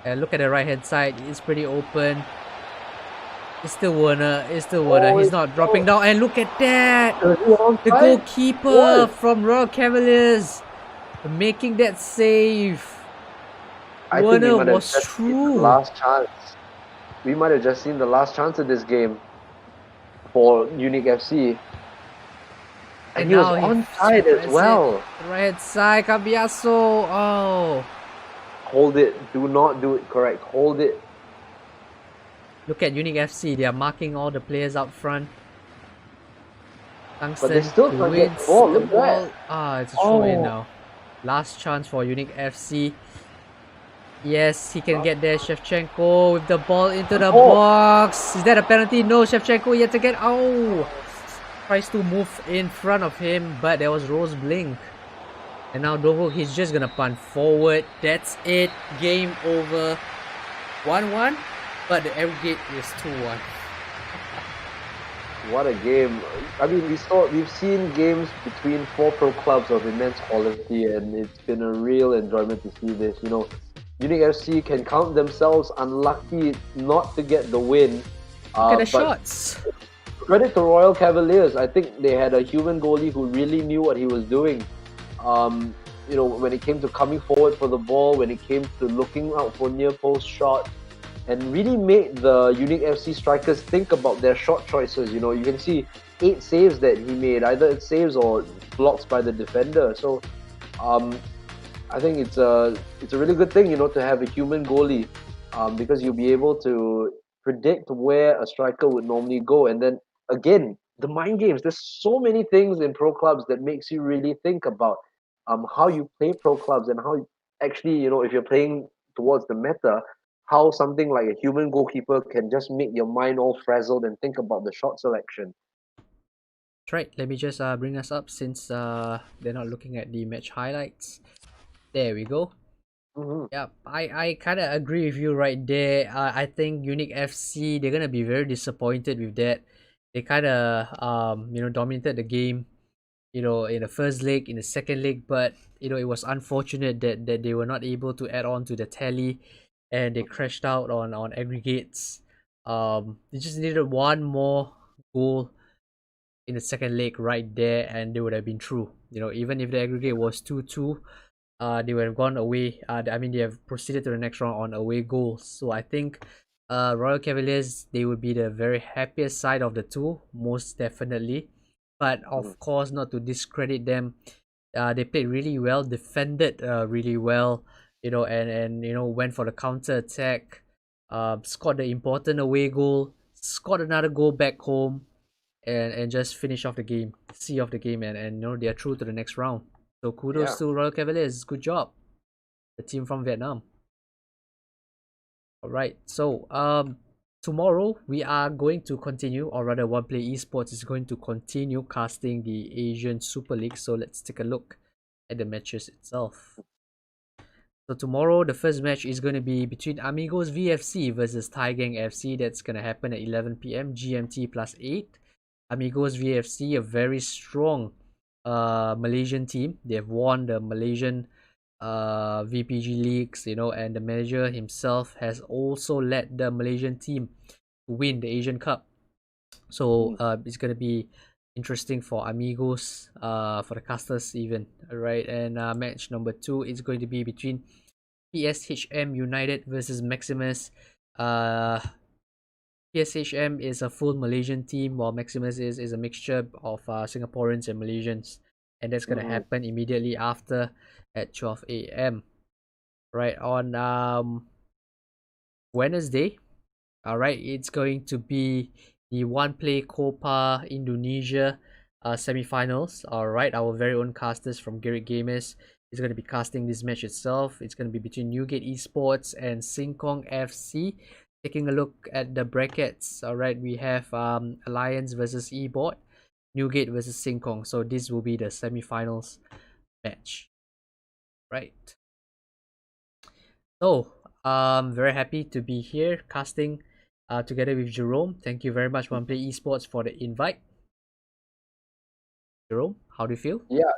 And look at the right hand side. It's pretty open. It's still Werner. He's not dropping down. And look at that! The goalkeeper from Royal Cavaliers making that save. Werner was true. Last chance. We might have just seen the last chance of this game for Unique FC. And he was onside as well. Right side, Cambiaso. Oh. Hold it. Do not do it correct. Hold it. Look at Unique FC. They are marking all the players up front. Tungsten But they still can't get wins the ball. the Look at ball. that. It's a throw in now. Last chance for Unique FC. Yes, he can get there. Shevchenko with the ball into the box. Is that a penalty? No, Shevchenko yet again. Oh! Tries to move in front of him, but there was Rose Blink. And now Dongguk, he's just gonna punt forward. That's it. Game over. 1-1. But the aggregate is 2-1. What a game! I mean, we've seen games between four pro clubs of immense quality, and it's been a real enjoyment to see this. Unique FC can count themselves unlucky not to get the win, Look at the but shots. credit to Royal Cavaliers. I think they had a human goalie who really knew what he was doing. When it came to coming forward for the ball, when it came to looking out for near post shots, and really made the Unique FC strikers think about their shot choices. You can see 8 saves that he made, either it's saves or blocks by the defender. So I think it's a really good thing, to have a human goalie, because you'll be able to predict where a striker would normally go. And then again, the mind games. There's so many things in pro clubs that makes you really think about how you play pro clubs, and how actually, if you're playing towards the meta, how something like a human goalkeeper can just make your mind all frazzled and think about the shot selection. That's right. Let me just bring us up since they're not looking at the match highlights. There we go. Mm-hmm. Yeah, I kind of agree with you right there. I think Unique FC, they're gonna be very disappointed with that. They kind of dominated the game, in the first leg, in the second leg, but it was unfortunate that they were not able to add on to the tally, and they crashed out on aggregates. They just needed one more goal in the second leg right there, and they would have been through. Even if the aggregate was 2-2, they would have gone away. They have proceeded to the next round on away goals. So I think Royal Cavaliers, they would be the very happiest side of the two, most definitely. But of course, not to discredit them, they played really well, defended really well, and went for the counter attack, scored the important away goal, scored another goal back home, and just finish off the game, see off the game, and they are through to the next round. So kudos Yeah. to Royal Cavaliers. Good job, the team from Vietnam. All right. So tomorrow we are going to continue, or rather, One Play Esports is going to continue casting the Asian Super League. So let's take a look at the matches itself. So tomorrow, the first match is going to be between Amigos VFC versus Thai Gang FC. That's going to happen at 11 p.m. GMT +8. Amigos VFC, a very strong Malaysian team. They have won the Malaysian VPG leagues, and the manager himself has also led the Malaysian team to win the Asian Cup. So it's going to be interesting for Amigos, for the casters even. Alright, and match number 2 is going to be between PSHM United versus Maximus. PSHM is a full Malaysian team, while Maximus is a mixture of Singaporeans and Malaysians, and that's gonna happen immediately after at 12 a.m. right on Wednesday. All right, it's going to be the One Play Copa Indonesia semifinals. All right, our very own casters from Garrett Gamers is going to be casting this match itself. It's going to be between Newgate Esports and Singkong FC. Taking a look at the brackets, all right, we have Alliance versus eBot, Newgate versus Singkong. So this will be the semifinals match, right? So very happy to be here casting together with Jerome. Thank you very much, One Play Esports, for the invite. Jerome, how do you feel? Yeah,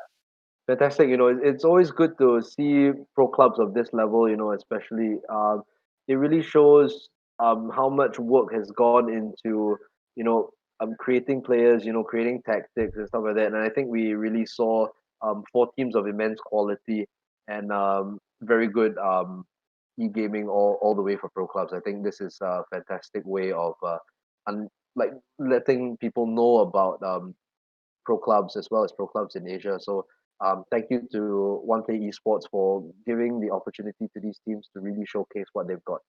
fantastic. It's always good to see pro clubs of this level. Especially it really shows how much work has gone into creating players, creating tactics and stuff like that. And I think we really saw 4 teams of immense quality, and very good e-gaming all the way for pro clubs. I think this is a fantastic way of like letting people know about pro clubs as well as pro clubs in Asia. So thank you to One Play Esports for giving the opportunity to these teams to really showcase what they've got.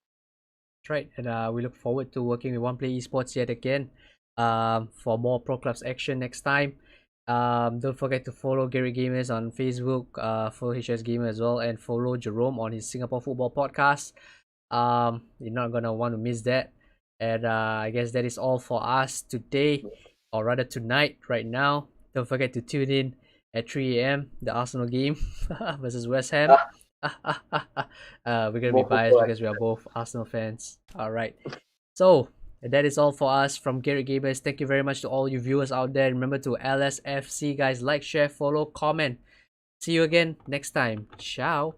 That's right, and we look forward to working with One Play Esports yet again for more pro clubs action next time. Don't forget to follow Gary Gamers on Facebook, follow HS Gamer as well, and follow Jerome on his Singapore Football podcast. You're not gonna want to miss that. And I guess that is all for us today, or rather tonight, right now. Don't forget to tune in at 3 a.m. the Arsenal game versus West Ham. We're gonna be More biased football because we are both Arsenal fans. All right. So And that is all for us from Garrett Gamers. Thank you very much to all you viewers out there. Remember to LSFC guys, like, share, follow, comment. See you again next time. Ciao.